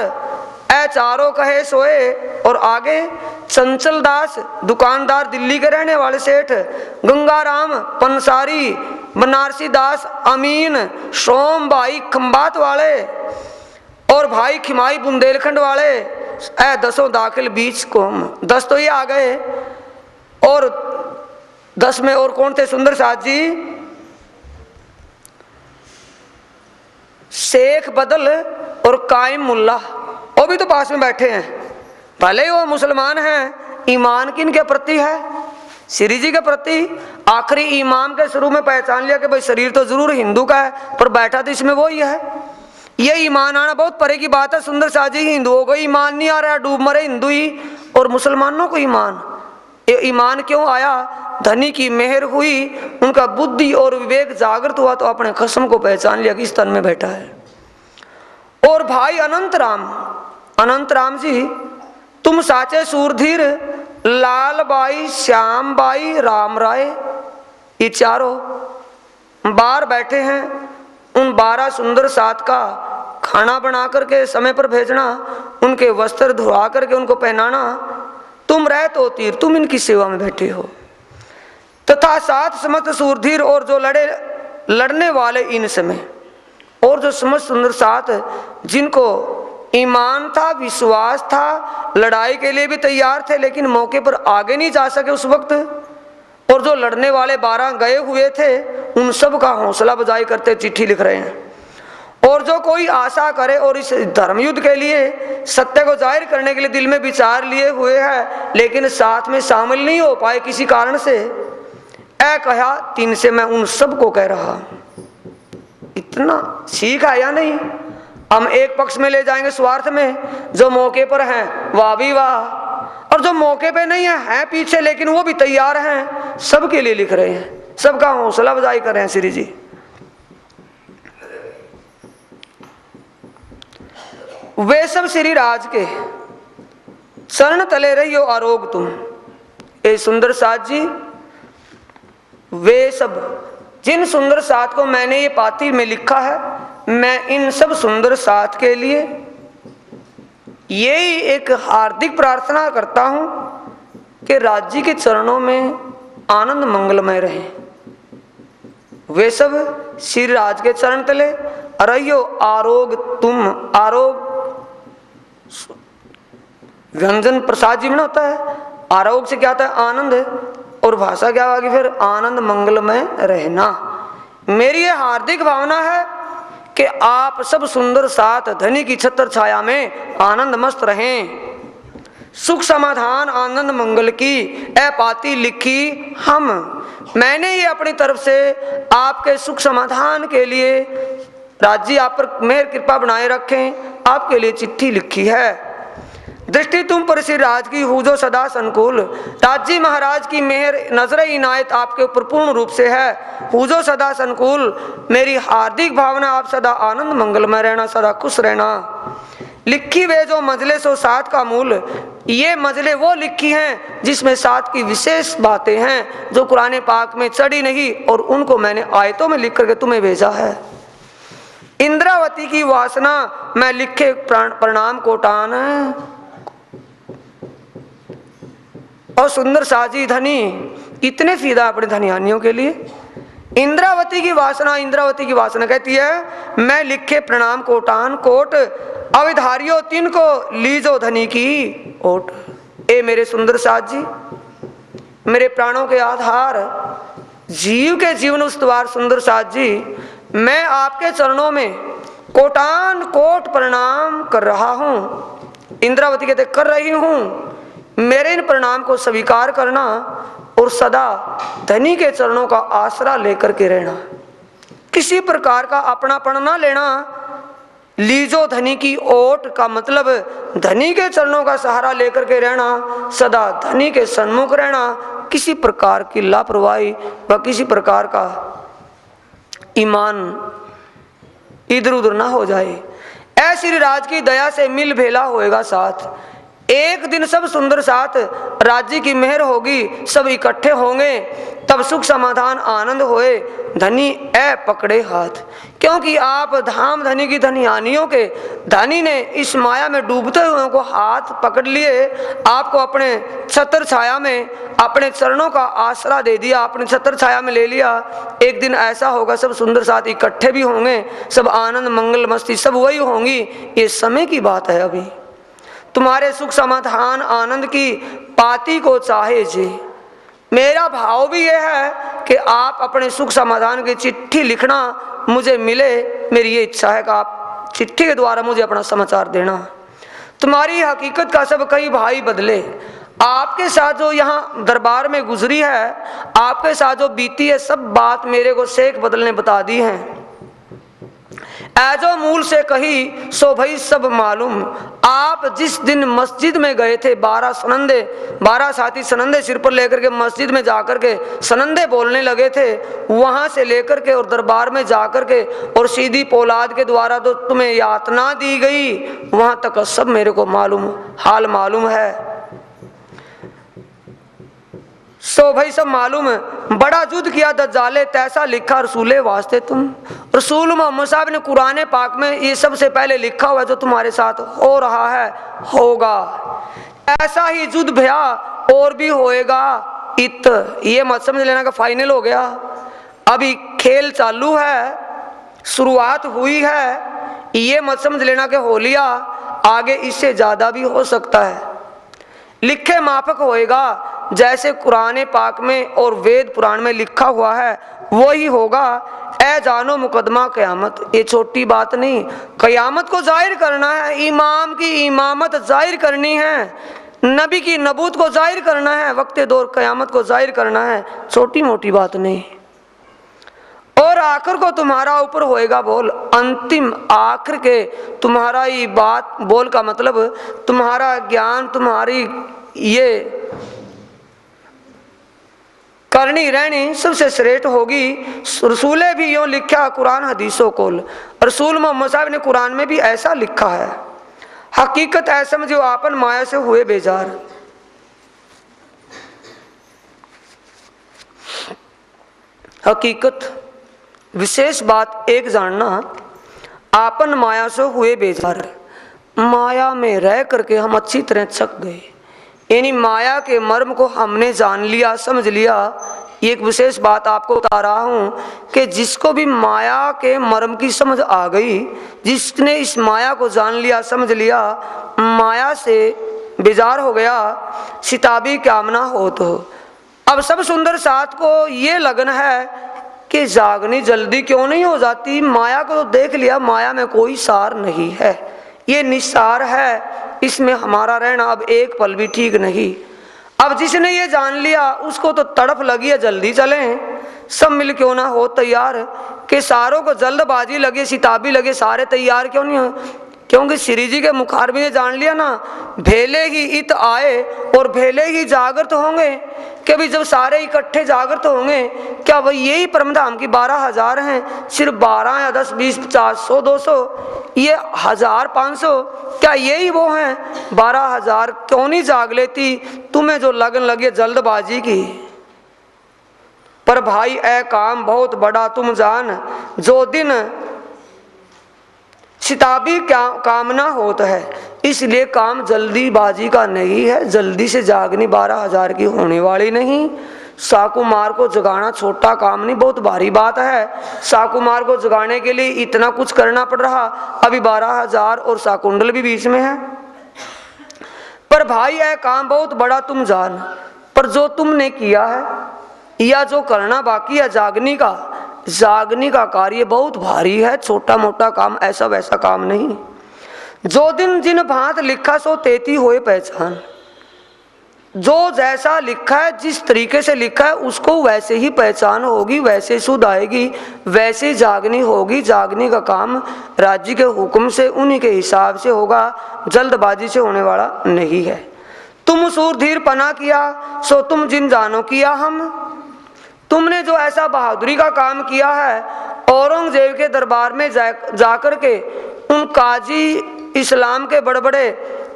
ऐ चारों कहे सोए। और आगे चंचल दास दुकानदार दिल्ली के रहने वाले सेठ। गंगाराम पंसारी, बनारसी दास अमीन, सोम भाई खंबात वाले, और भाई खिमाई बुंदेलखंड वाले। ऐ दसों दाखिल बीच को, 10 तो ये आ गए। और 10 में और कौन थे? सुंदर साथ जी, शेख बदल और कायम मुल्ला, वो भी तो पास में बैठे हैं। भले वो मुसलमान हैं, ईमान किन के प्रति है? श्री जी के प्रति। आखिरी इमाम के शुरू में पहचान लिया कि भाई शरीर तो जरूर हिंदू का है, पर बैठा तो इसमें वो ही है। ये ईमान आना बहुत परे की बात है। सुंदर साथ जी हिंदुओं को ईमान नहीं आ रहा, डूब मरे हिंदू ही, और मुसलमानों को ईमान। ये ईमान क्यों आया? धनी की मेहर हुई, उनका बुद्धि और विवेक जागृत हुआ, तो अपने खस्म को पहचान लिया कि इस तन में बैठा है। और भाई अनंत राम जी, तुम साचे सूरधीर, लाल बाई, श्याम बाई, राम राय, ये चारों बाहर बैठे हैं। उन 12 सुंदर सात का खाना बना करके समय पर भेजना, उनके वस्त्र धुआ करके उनको पहनाना। तुम रह तो तीर, तुम इनकी सेवा में बैठे हो। तथा 7 समस्त सूरधीर, और जो लड़ने वाले इन समय, और जो समस्त सुंदर सात जिनको ईमान था, विश्वास था, लड़ाई के लिए भी तैयार थे, लेकिन मौके पर आगे नहीं जा सके उस वक्त। और जो लड़ने वाले 12 गए हुए थे, उन सब का हौसला बजाई करते चिट्ठी लिख रहे हैं। और जो कोई आशा करे और इस धर्म युद्ध के लिए, सत्य को जाहिर करने के लिए दिल में विचार लिए हुए है, लेकिन साथ में शामिल नहीं हो पाए किसी कारण से, ऐ कहा 3 से मैं उन सब को कह रहा। इतना सीख है या नहीं? हम एक पक्ष में ले जाएंगे स्वार्थ में, जो मौके पर हैं वाह भी वाह, और जो मौके पे नहीं है पीछे, लेकिन वो भी तैयार हैं, सबके लिए लिख रहे हैं, सबका हौसला अफजाई कर रहे हैं श्री जी। वे सब श्री राज के चरण तले रहियो आरोग तुम। ए सुंदर साथ जी, वे सब जिन सुंदर साथ को मैंने ये पाती में लिखा है, मैं इन सब सुंदर साथ के लिए यही एक हार्दिक प्रार्थना करता हूं कि राज्य के चरणों में आनंद मंगलमय रहे। वे सब श्री राज के चरण तले रहियो आरोग तुम। आरोग व्यंजन प्रसाद जी में होता है, आरोग से क्या होता है? आनंद है, और भाषा क्या होगी फिर? आनंद मंगलमय रहना। मेरी ये हार्दिक भावना है कि आप सब सुंदर साथ धनी की छत्र छाया में आनंद मस्त रहें। सुख समाधान आनंद मंगल की ए पाती लिखी हम। मैंने ये अपनी तरफ से आपके सुख समाधान के लिए, राज्य आप पर मेहर कृपा बनाए रखें, आपके लिए चिट्ठी लिखी है। दृष्टि तुम पर श्री राज की हो जो सदा संकुल, राज्य महाराज की मेहर नजर इनायत आपके ऊपर पूर्ण रूप से है, हो जो सदा संकुल। मेरी हार्दिक भावना आप सदा आनंद मंगलमय रहना, सदा खुश रहना। लिखी वे जो मजले सो सात का मूल, ये मजले वो लिखी हैं जिसमें सात की विशेष बातें हैं जो कुरान पाक में चढ़ी नहीं, और उनको मैंने आयतों में लिख करके तुम्हें भेजा है। इंद्रावती की वासना मैं लिखे प्रणाम कोटान, और सुंदर साजी धनी इतने फीदा अपने धनियानियों के लिए। इंद्रावती की वासना कहती है मैं लिखे प्रणाम कोटान, कोट अविधारियो तिन को लीजो धनी की ओट। ए मेरे सुंदर साज जी, मेरे प्राणों के आधार, जीव के जीवन उस्तवार सुंदर साज जी, मैं आपके चरणों में कोटान कोट प्रणाम कर रहा हूं। इंद्रावती कहते कर रही हूं, मेरे इन प्रणाम को स्वीकार करना और सदा धनी के चरणों का आसरा लेकर के रहना, किसी प्रकार का अपनापन ना लेना। लीजो धनी की ओट का मतलब धनी के चरणों का सहारा लेकर के रहना, सदा धनी के सन्मुख रहना, किसी प्रकार की लापरवाही व किसी प्रकार का ईमान इधर उधर ना हो जाए। ऐसी राज की दया से मिल भेला होएगा साथ, एक दिन सब सुंदर साथ राज्य की मेहर होगी, सब इकट्ठे होंगे, तब सुख समाधान आनंद होए, धनी ए पकड़े हाथ। क्योंकि आप धाम धनी की धनियानियों के धनी ने इस माया में डूबते हुए को हाथ पकड़ लिए, आपको अपने छत्र छाया में अपने चरणों का आसरा दे दिया, अपने छत्र छाया में ले लिया। एक दिन ऐसा होगा सब सुंदर साथ इकट्ठे भी होंगे, सब आनंद मंगल मस्ती सब वही होंगी। ये समय की बात है, अभी तुम्हारे सुख समाधान आनंद की पाती को चाहे जी। मेरा भाव भी यह है कि आप अपने सुख समाधान की चिट्ठी लिखना मुझे मिले, मेरी ये इच्छा है कि आप चिट्ठी के द्वारा मुझे अपना समाचार देना। तुम्हारी हकीकत का सब कई भाई बदले, आपके साथ जो यहाँ दरबार में गुजरी है, आपके साथ जो बीती है, सब बात मेरे को शेख बदल ने बता दी है। ऐजो मूल से कही सो भई सब मालूम, आप जिस दिन मस्जिद में गए थे 12 साथी सनंदे सिर पर लेकर के मस्जिद में जाकर के सनंदे बोलने लगे थे, वहां से लेकर के और दरबार में जाकर के और सीधी पोलाद के द्वारा तो तुम्हें यातना दी गई, वहां तक सब मेरे को हाल मालूम है। सो भाई सब मालूम है, बड़ा युद्ध किया दज्जाले तैसा लिखा रसूले वास्ते तुम। रसूल मोहम्मद साहब ने कुरान पाक में ये सबसे पहले लिखा हुआ है जो तुम्हारे साथ हो रहा है होगा, ऐसा ही युद्ध भया और भी होएगा। ये मत समझ लेना का फाइनल हो गया, अभी खेल चालू है, शुरुआत हुई है। ये मत समझ लेना कि हो लिया, आगे इससे ज्यादा भी हो सकता है। लिखे माफक होएगा, जैसे कुरान पाक में और वेद पुराण में लिखा हुआ है वही होगा। ए जानो मुकदमा क़यामत, ये छोटी बात नहीं, क़यामत को जाहिर करना है, इमाम की इमामत जाहिर करनी है, नबी की नबूत को जाहिर करना है, वक्त दौर क़यामत को जाहिर करना है, छोटी मोटी बात नहीं। और आखिर को तुम्हारा ऊपर होएगा बोल, अंतिम आखिर के तुम्हारा ये बात बोल का मतलब तुम्हारा ज्ञान, तुम्हारी ये करनी रहनी सबसे श्रेष्ठ होगी। रसूले भी यूँ लिखा कुरान हदीसों को, रसूल मोहम्मद साहब ने कुरान में भी ऐसा लिखा है। हकीकत है समझो आपन माया से हुए बेजार। हकीकत विशेष बात एक जानना, आपन माया से हुए बेजार। माया में रह करके हम अच्छी तरह छक गए, यानी माया के मर्म को हमने जान लिया, समझ लिया। एक विशेष बात आपको बता रहा हूँ कि जिसको भी माया के मर्म की समझ आ गई, जिसने इस माया को जान लिया, समझ लिया, माया से बेजार हो गया, सिताबी कामना हो तो। अब सब सुंदर साथ को ये लगन है कि जागनी जल्दी क्यों नहीं हो जाती, माया को तो देख लिया, माया में कोई सार नहीं है, ये निस्सार है, इसमें हमारा रहना अब एक पल भी ठीक नहीं। अब जिसने ये जान लिया उसको तो तड़प लगी है, जल्दी चलें, सब मिल क्यों ना हो तैयार, कि सारों को जल्दबाजी लगे, सिताबी लगे, सारे तैयार क्यों नहीं हो? क्योंकि श्री जी के मुखारबी ने जान लिया ना, भेले ही इत आए और भेले ही जागृत होंगे, कि भाई जब सारे इकट्ठे जागृत होंगे, क्या भाई यही परमधाम की 12,000 हैं? सिर्फ 12 या 10, 20, 50, 100, 200, ये 1000, 500, क्या यही वो हैं? 12,000 क्यों नहीं जाग लेती? तुम्हें जो लगन लगे जल्दबाजी की। पर भाई ए काम बहुत बड़ा तुम जान, जो दिन सिताबी कामना होता है, इसलिए काम जल्दीबाजी का नहीं है। जल्दी से जागनी 12,000 की होने वाली नहीं। साकुमार को जगाना छोटा काम नहीं, बहुत भारी बात है। साकुमार को जगाने के लिए इतना कुछ करना पड़ रहा, अभी 12,000 और साकुंडल भी बीच में है। पर भाई यह काम बहुत बड़ा तुम जान, पर जो तुमने किया है या जो करना बाकी है जागनी का कार्य बहुत भारी है, छोटा मोटा काम ऐसा वैसा काम नहीं। जो दिन जिन भांत लिखा सो तेती होए पहचान, जो जैसा लिखा है, जिस तरीके से लिखा है उसको वैसे ही पहचान होगी, वैसे सुध आएगी, वैसे जागनी होगी। जागनी का काम राज्य के हुक्म से उन्हीं के हिसाब से होगा, जल्दबाजी से होने वाला नहीं है। तुम सूरधीर पना किया सो तुम जिन जानो किया हम, तुमने जो ऐसा बहादुरी का काम किया है, औरंगजेब के दरबार में जाकर के उन काजी इस्लाम के बड़े बड़े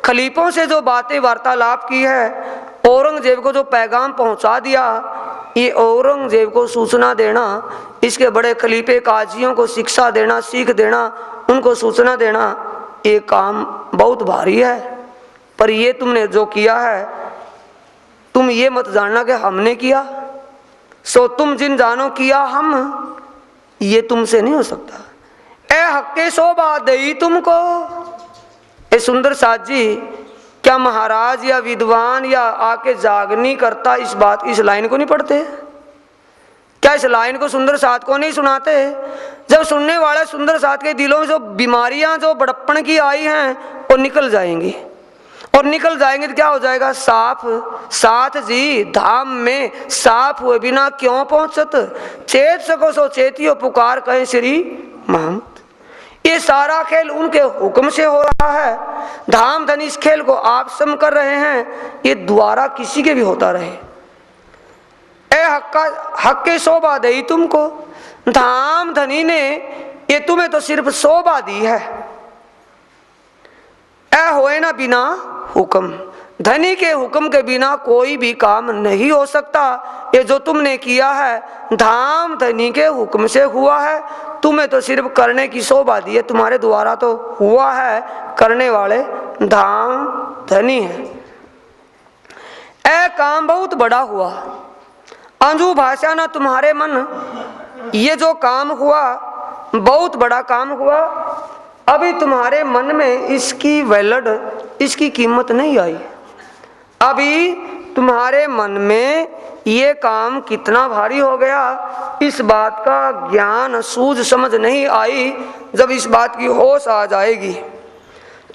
खलीफों से जो बातें वार्तालाप की है, औरंगजेब को जो पैगाम पहुंचा दिया, ये औरंगजेब को सूचना देना, इसके बड़े खलीफे काजियों को शिक्षा देना, सीख देना, उनको सूचना देना, ये काम बहुत भारी है। पर ये तुमने जो किया है, तुम ये मत जानना कि हमने किया, सो तुम जिन जानो किया हम, ये तुमसे नहीं हो सकता। ए हक्के शोभा दई तुमको। ए सुंदर साथ जी, क्या महाराज या विद्वान या आके जागनी करता इस लाइन को नहीं पढ़ते? क्या इस लाइन को सुंदर साथ को नहीं सुनाते? जब सुनने वाले सुंदर साथ के दिलों में जो बीमारियां जो बड़प्पन की आई हैं वो निकल जाएंगी, और निकल जाएंगे तो क्या हो जाएगा? साथ जी धाम में साफ हुए बिना क्यों पहुंचत, चेत सको सो चेतियो पुकार कहे श्री महंत। ये सारा खेल उनके हुक्म से हो रहा है। धाम धनी इस खेल को आप सम कर रहे हैं, ये द्वारा किसी के भी होता रहे। ए हक के शोभा दई तुमको, धाम धनी ने ये तुम्हें तो सिर्फ शोभा दी है। ए होए ना बिना हुक्म, धनी के हुक्म के बिना कोई भी काम नहीं हो सकता। ये जो तुमने किया है धाम धनी के हुक्म से हुआ है, तुम्हें तो सिर्फ करने की शोभा दी है, तुम्हारे द्वारा तो हुआ है, करने वाले धाम धनी है। ए काम बहुत बड़ा हुआ, अंजू भाषा ना तुम्हारे मन, ये जो काम हुआ बहुत बड़ा काम हुआ, अभी तुम्हारे मन में इसकी वैल्यू, इसकी कीमत नहीं आई। अभी तुम्हारे मन में ये काम कितना भारी हो गया, इस बात का ज्ञान सूझ समझ नहीं आई। जब इस बात की होश आ जाएगी,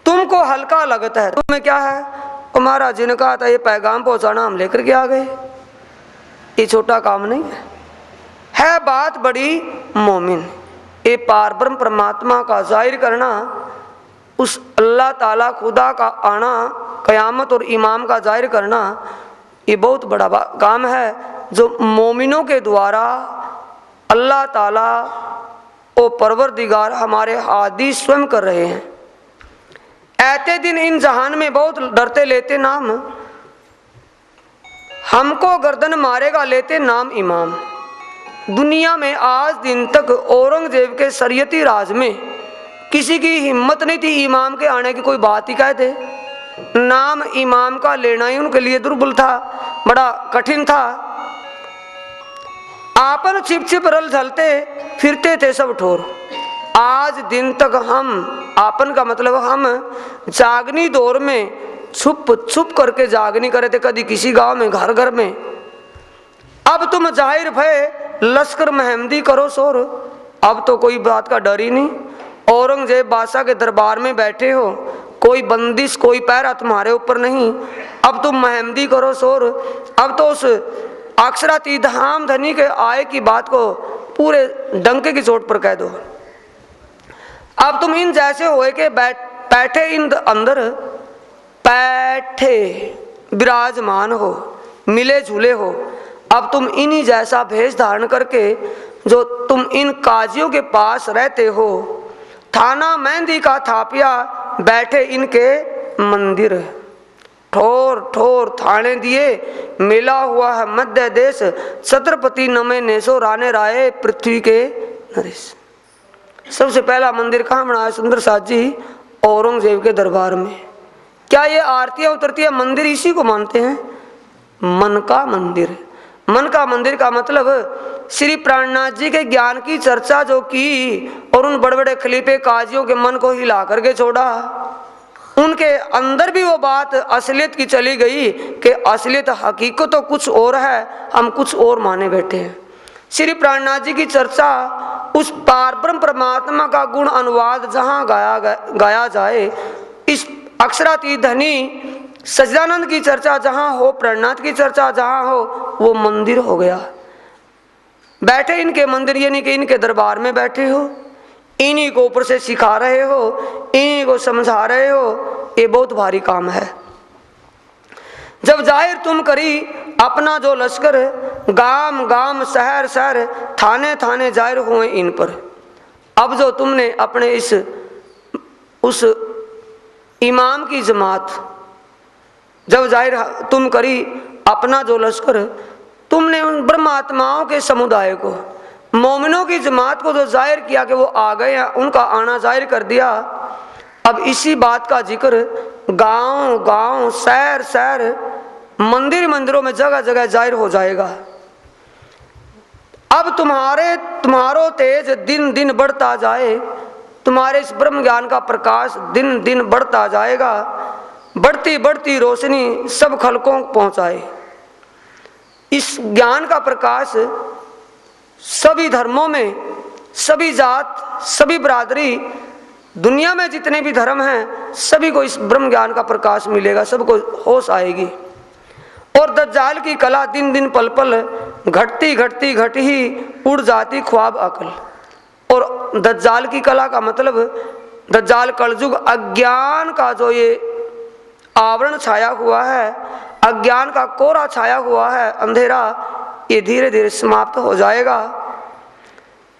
तुमको हल्का लगता है, तुम्हें क्या है, तुम्हारा जिनका था ये पैगाम पहुंचाना, हम लेकर के आ गए, ये छोटा काम नहीं है बात बड़ी मोमिन। ये पारब्रह्म परमात्मा का जाहिर करना, उस अल्लाह ताला खुदा का आना, कयामत और इमाम का जाहिर करना, ये बहुत बड़ा काम है जो मोमिनों के द्वारा अल्लाह ताला ओ परवरदिगार हमारे हादी स्वयं कर रहे हैं। ऐते दिन इन जहान में बहुत डरते लेते नाम, हमको गर्दन मारेगा लेते नाम इमाम। दुनिया में आज दिन तक औरंगजेब के शरीयती राज में किसी की हिम्मत नहीं थी इमाम के आने की कोई बात ही कह दे। नाम इमाम का लेना ही उनके लिए दुर्बल था, बड़ा कठिन था। आपन छिप छिप रल झलते फिरते थे सब ठोर। आज दिन तक हम, आपन का मतलब हम जागनी दौर में छुप छुप करके जागनी करे थे, कभी किसी गांव में, घर घर में। अब तुम जाहिर भय लश्कर महमदी करो शोर, अब तो कोई बात का डर ही नहीं। औरंगजेब बादशाह के दरबार में बैठे हो, कोई बंदिश कोई पैरा तुम्हारे ऊपर नहीं। अब तुम मेहंदी करो शोर, अब तो उस अक्षरातीत धाम धनी के आय की बात को पूरे डंके की चोट पर कह दो। अब तुम इन जैसे होए के बैठे इन अंदर बैठे विराजमान हो, मिले झूले हो। अब तुम इन्हीं जैसा भेष धारण करके जो तुम इन काजियों के पास रहते हो, थाना मेहंदी का थापिया बैठे इनके मंदिर। ठोर ठोर थाने दिए मिला हुआ है मध्य देश, छत्रपति नमे नेसो राने राय पृथ्वी के नरेश। सबसे पहला मंदिर कहाँ बनाया सुंदर साथ जी? औरंगजेब के दरबार में। क्या ये आरतियां उतरती है मंदिर इसी को मानते हैं? मन का मंदिर। मन का मंदिर का मतलब श्री प्राणनाथ जी के ज्ञान की चर्चा जो की और उन बड़े बड़े खलीफे काजियों के मन को हिला करके छोड़ा, उनके अंदर भी वो बात असलियत की चली गई कि असलियत हकीकत तो कुछ और है, हम कुछ और माने बैठे हैं। श्री प्राणनाथ जी की चर्चा उस पारब्रह्म परमात्मा का गुण अनुवाद जहाँ गाया जाए, इस अक्षरातीत धनी सच्चिदानंद की चर्चा जहाँ हो, प्राणनाथ की चर्चा जहाँ हो, वो मंदिर हो गया। बैठे इनके मंदिर यानी कि इनके दरबार में बैठे हो, इन्हीं को ऊपर से सिखा रहे हो, इन्हीं को समझा रहे हो, ये बहुत भारी काम है। जब जाहिर तुम करी अपना जो लश्कर, गाम गाम शहर शहर थाने थाने जाहिर हुए इन पर। अब जो तुमने अपने उस इमाम की जमात जब जाहिर तुम करी अपना जो लश्कर, तुमने उन ब्रह्मात्माओं के समुदाय को, मोमिनों की जमात को जो जाहिर किया कि वो आ गए हैं, उनका आना जाहिर कर दिया। अब इसी बात का जिक्र गांव गांव शहर शहर मंदिर मंदिरों में जगह जगह जाहिर हो जाएगा। अब तुम्हारो तेज दिन दिन बढ़ता जाए, तुम्हारे इस ब्रह्म ज्ञान का प्रकाश दिन दिन बढ़ता जाएगा। बढ़ती बढ़ती रोशनी सब खलकों को पहुंचाए। इस ज्ञान का प्रकाश सभी धर्मों में, सभी जात, सभी बरादरी, दुनिया में जितने भी धर्म हैं, सभी को इस ब्रह्म ज्ञान का प्रकाश मिलेगा, सबको होश आएगी। और दज्जाल की कला दिन दिन पल पल घटती घटती घट ही उड़ जाती ख्वाब अकल। और दज्जाल की कला का मतलब दज्जाल कलयुग अज्ञान का जो ये आवरण छाया हुआ है, अज्ञान का कोरा छाया हुआ है, अंधेरा, ये धीरे धीरे समाप्त हो जाएगा।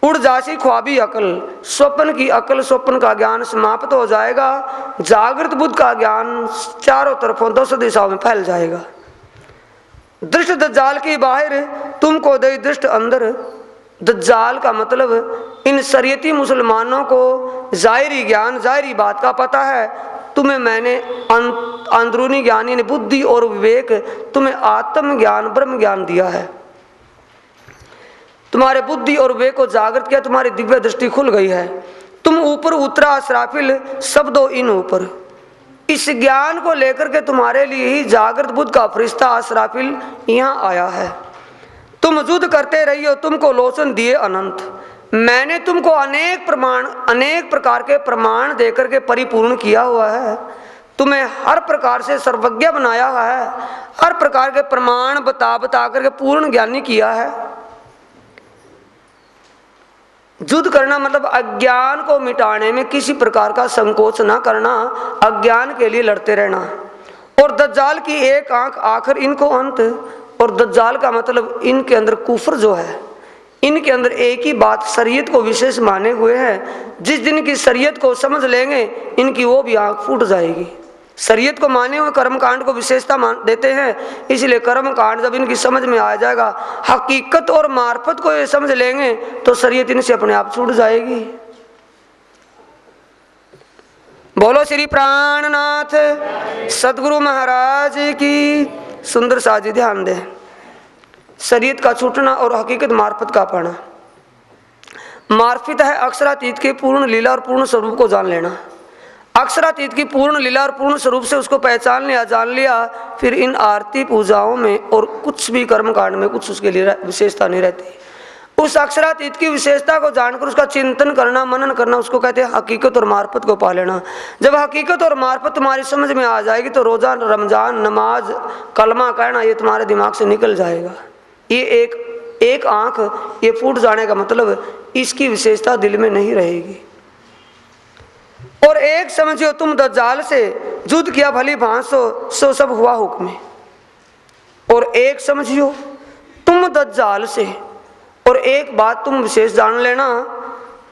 उड़ जासी ख्वाबी अकल, स्वप्न की अकल, स्वप्न का ज्ञान समाप्त हो जाएगा। जागृत बुद्ध का ज्ञान चारों तरफों 10 दिशाओं में फैल जाएगा। दृष्ट दज्जाल की बाहर तुमको दे दृष्ट अंदर। दज्जाल का मतलब इन शरीयती मुसलमानों को जाहिरी ज्ञान, जाहिरी बात का पता है। तुम्हें मैंने अंदरूनी ज्ञान यानी बुद्धि और विवेक, तुम्हें आत्म ज्ञान ब्रह्म ज्ञान दिया है। तुम्हारे बुद्धि और विवेक को जागृत किया, तुम्हारी दिव्य दृष्टि खुल गई है। तुम ऊपर उतरा असराफिल शब्दों इन ऊपर। इस ज्ञान को लेकर के तुम्हारे लिए ही जागृत बुद्ध का फरिश्ता असराफिल यहाँ आया है। तुम युद्ध करते रही हो, तुमको लोचन दिए अनंत। मैंने तुमको अनेक प्रकार के प्रमाण देकर के परिपूर्ण किया हुआ है। तुम्हें हर प्रकार से सर्वज्ञ बनाया हुआ है, हर प्रकार के प्रमाण बता बता करके पूर्ण ज्ञानी किया है। युद्ध करना मतलब अज्ञान को मिटाने में किसी प्रकार का संकोच ना करना, अज्ञान के लिए लड़ते रहना। और दज्जाल की एक आंख आखिर इनको अंत। और दज्जाल का मतलब इनके अंदर कुफर जो है, इनके अंदर एक ही बात शरीयत को विशेष माने हुए हैं। जिस दिन की शरीयत को समझ लेंगे, इनकी वो भी आंख फूट जाएगी। शरीयत को माने हुए कर्म कांड को विशेषता देते हैं, इसलिए कर्म कांड जब इनकी समझ में आ जाएगा, हकीकत और मार्फत को ये समझ लेंगे, तो शरीयत इनसे अपने आप छूट जाएगी। बोलो श्री प्राणनाथ सदगुरु महाराज की। सुंदर साजी ध्यान दें, शरीयत का छूटना और हकीकत मार्फत का पाना। मार्फित है अक्षरातीत के पूर्ण लीला और पूर्ण स्वरूप को जान लेना। अक्षरातीत की पूर्ण लीला और पूर्ण स्वरूप से उसको पहचान लिया, जान लिया, फिर इन आरती पूजाओं में और कुछ भी कर्म कांड में कुछ उसके लिए विशेषता नहीं रहती। उस अक्षरातीत की विशेषता को जानकर उसका चिंतन करना, मनन करना, उसको कहते हैं हकीकत और मार्फत को पा लेना। जब हकीकत और मार्फत तुम्हारी समझ में आ जाएगी तो रोज़ा, रमजान, नमाज, कलमा कहना ये तुम्हारे दिमाग से निकल जाएगा। ये एक आँख ये फूट जाने का मतलब इसकी विशेषता दिल में नहीं रहेगी। और एक समझियो तुम दज्जाल से युद्ध किया भली भांत सो सब हुआ हुक्म। और एक समझियो तुम दज्जाल से, और एक बात तुम विशेष जान लेना,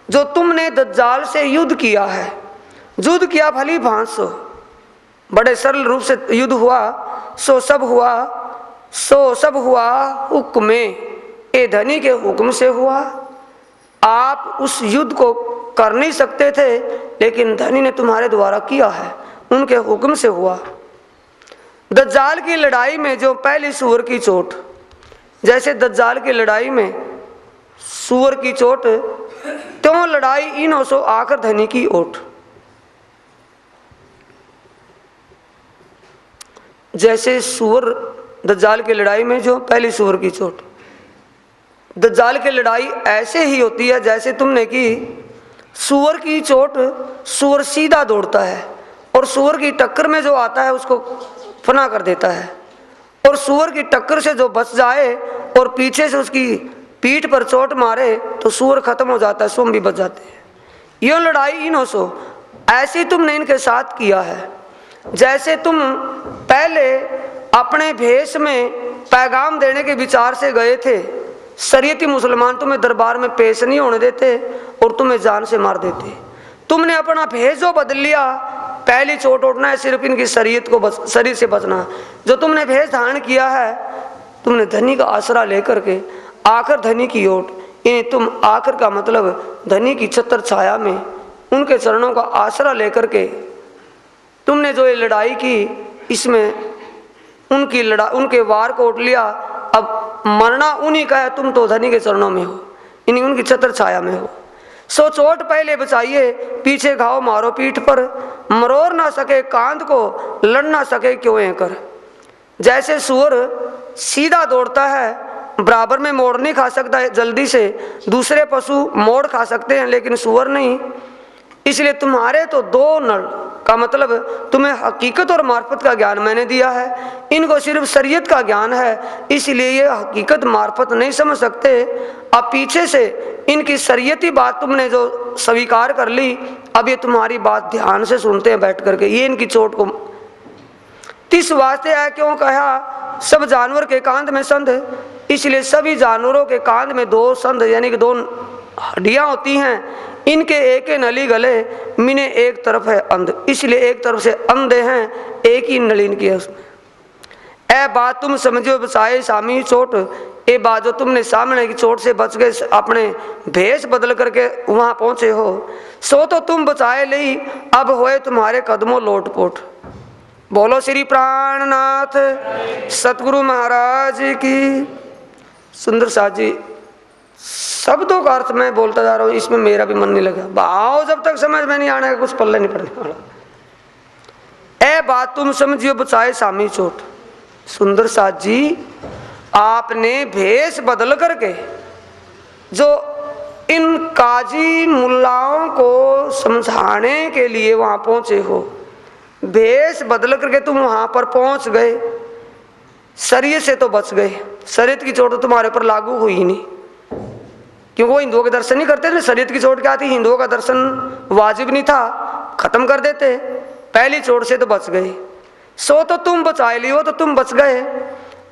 जो तुमने दज्जाल से युद्ध किया है, युद्ध किया भली भांत सो, बड़े सरल रूप से युद्ध हुआ, सो सब हुआ हुक्म, ए धनी के हुक्म से हुआ। आप उस युद्ध को कर नहीं सकते थे, लेकिन धनी ने तुम्हारे द्वारा किया है, उनके हुक्म से हुआ। दज्जाल की लड़ाई में जो पहली सूअर की चोट, जैसे दज्जाल की लड़ाई में सूअर की चोट, त्यों लड़ाई इनो सो आकर धनी की ओट। जैसे सूअर दज्जाल की लड़ाई में जो पहली सूअर की चोट, दज्जाल की लड़ाई ऐसे ही होती है जैसे तुमने की सूअर की चोट। सूअर सीधा दौड़ता है और सूअर की टक्कर में जो आता है उसको फना कर देता है, और सूअर की टक्कर से जो बच जाए और पीछे से उसकी पीठ पर चोट मारे तो सूअर खत्म हो जाता है, स्वयं भी बच जाते हैं। ये लड़ाई इनो सो ऐसी तुमने इनके साथ किया है। जैसे तुम पहले अपने भेष में पैगाम देने के विचार से गए थे, शरीयती मुसलमान तुम्हें दरबार में पेश नहीं होने देते और तुम्हें जान से मार देते। तुमने अपना भेष जो बदल लिया, पहली चोट उठना है सिर्फ इनकी शरीर से बचना। जो तुमने भेष धारण किया है, तुमने धनी का आसरा लेकर के आकर धनी की ओट, इन्हें तुम आकर का मतलब धनी की छत्र छाया में उनके चरणों का आसरा लेकर के तुमने जो ये लड़ाई की, इसमें उनके वार को उठ लिया। अब मरना उन्हीं का है, तुम तो धनी के चरणों में हो, इन्हीं उनकी छत्र छाया में हो। सो चोट पहले बचाइए, पीछे घाव मारो पीठ पर, मरोड़ ना सके कांध को, लड़ ना सके क्यों ये कर। जैसे सूअर सीधा दौड़ता है, बराबर में मोड़ नहीं खा सकता है जल्दी से, दूसरे पशु मोड़ खा सकते हैं लेकिन सूअर नहीं। इसलिए तुम्हारे तो दो नल का मतलब तुम्हें हकीकत और मार्फत का ज्ञान मैंने दिया है, इनको सिर्फ शरीयत का ज्ञान है, इसलिए ये हकीकत मार्फत नहीं समझ सकते। अब पीछे से इनकी शरीयती बात तुमने जो स्वीकार कर ली, अब ये तुम्हारी बात ध्यान से सुनते हैं बैठ करके। ये इनकी चोट को तिस वास्ते है क्यों कहा सब जानवर के कांध में संध, इसलिए सभी जानवरों के कांध में दो संध यानी कि दो हड्डियां होती हैं। इनके एक नली गले मिने एक तरफ है अंध, इसलिए एक तरफ से अंधे हैं, एक ही नली इनकी है उसमें। ए बात तुम समझो बचाए सामी चोट, ये बात जो तुमने सामने की चोट से बच गए, अपने भेष बदल करके वहां पहुंचे हो, सो तो तुम बचाए ली, अब होए तुम्हारे कदमों लोटपोट। बोलो श्री प्राणनाथ सतगुरु महाराज की। सुंदर साथ जी, शब्दों का अर्थ मैं बोलता जा रहा हूं, इसमें मेरा भी मन नहीं लगा। भाव जब तक समझ में नहीं आने का कुछ पल्ले नहीं पड़ने वाला। ए बात तुम समझियो बचाए सामी चोट। सुंदर साथ जी, आपने भेष बदल करके जो इन काजी मुल्लाओं को समझाने के लिए वहां पहुंचे हो, भेष बदल करके तुम वहां पर पहुंच गए, शरीयत से तो बच गए। शरीयत की चोट तो तुम्हारे पर लागू हुई नहीं, क्योंकि वो हिंदुओं के दर्शन नहीं करते थे। शरीयत की चोट क्या थी? हिंदुओं का दर्शन वाजिब नहीं था, खत्म कर देते। पहली चोट से तो बच गए, सो तो तुम बचा लियो, तो तुम बच गए।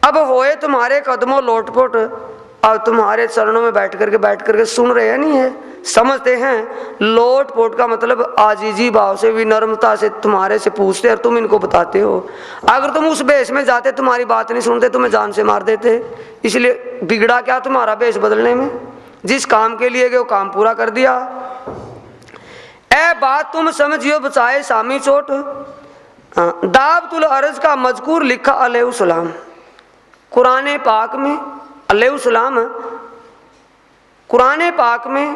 अब होए तुम्हारे कदमों लोटपोट, अब तुम्हारे चरणों में बैठ करके सुन रहे हैं, नहीं है समझते हैं। लोटपोट का मतलब आजीजी भाव से, विनम्रता से तुम्हारे से पूछते और तुम इनको बताते हो। अगर तुम उस भेष में जाते, तुम्हारी बात नहीं सुनते, तुम्हें जान से मार देते। इसलिए बिगड़ा क्या तुम्हारा भेष बदलने में? जिस काम के लिए गए वो काम पूरा कर दिया। ए बात तुम समझियो बचाए सामी चोट। दावतुल अर्ज का मजकूर लिखा अलैहिस्सलाम कुरान पाक में। अलैहिस्सलाम कुरान पाक में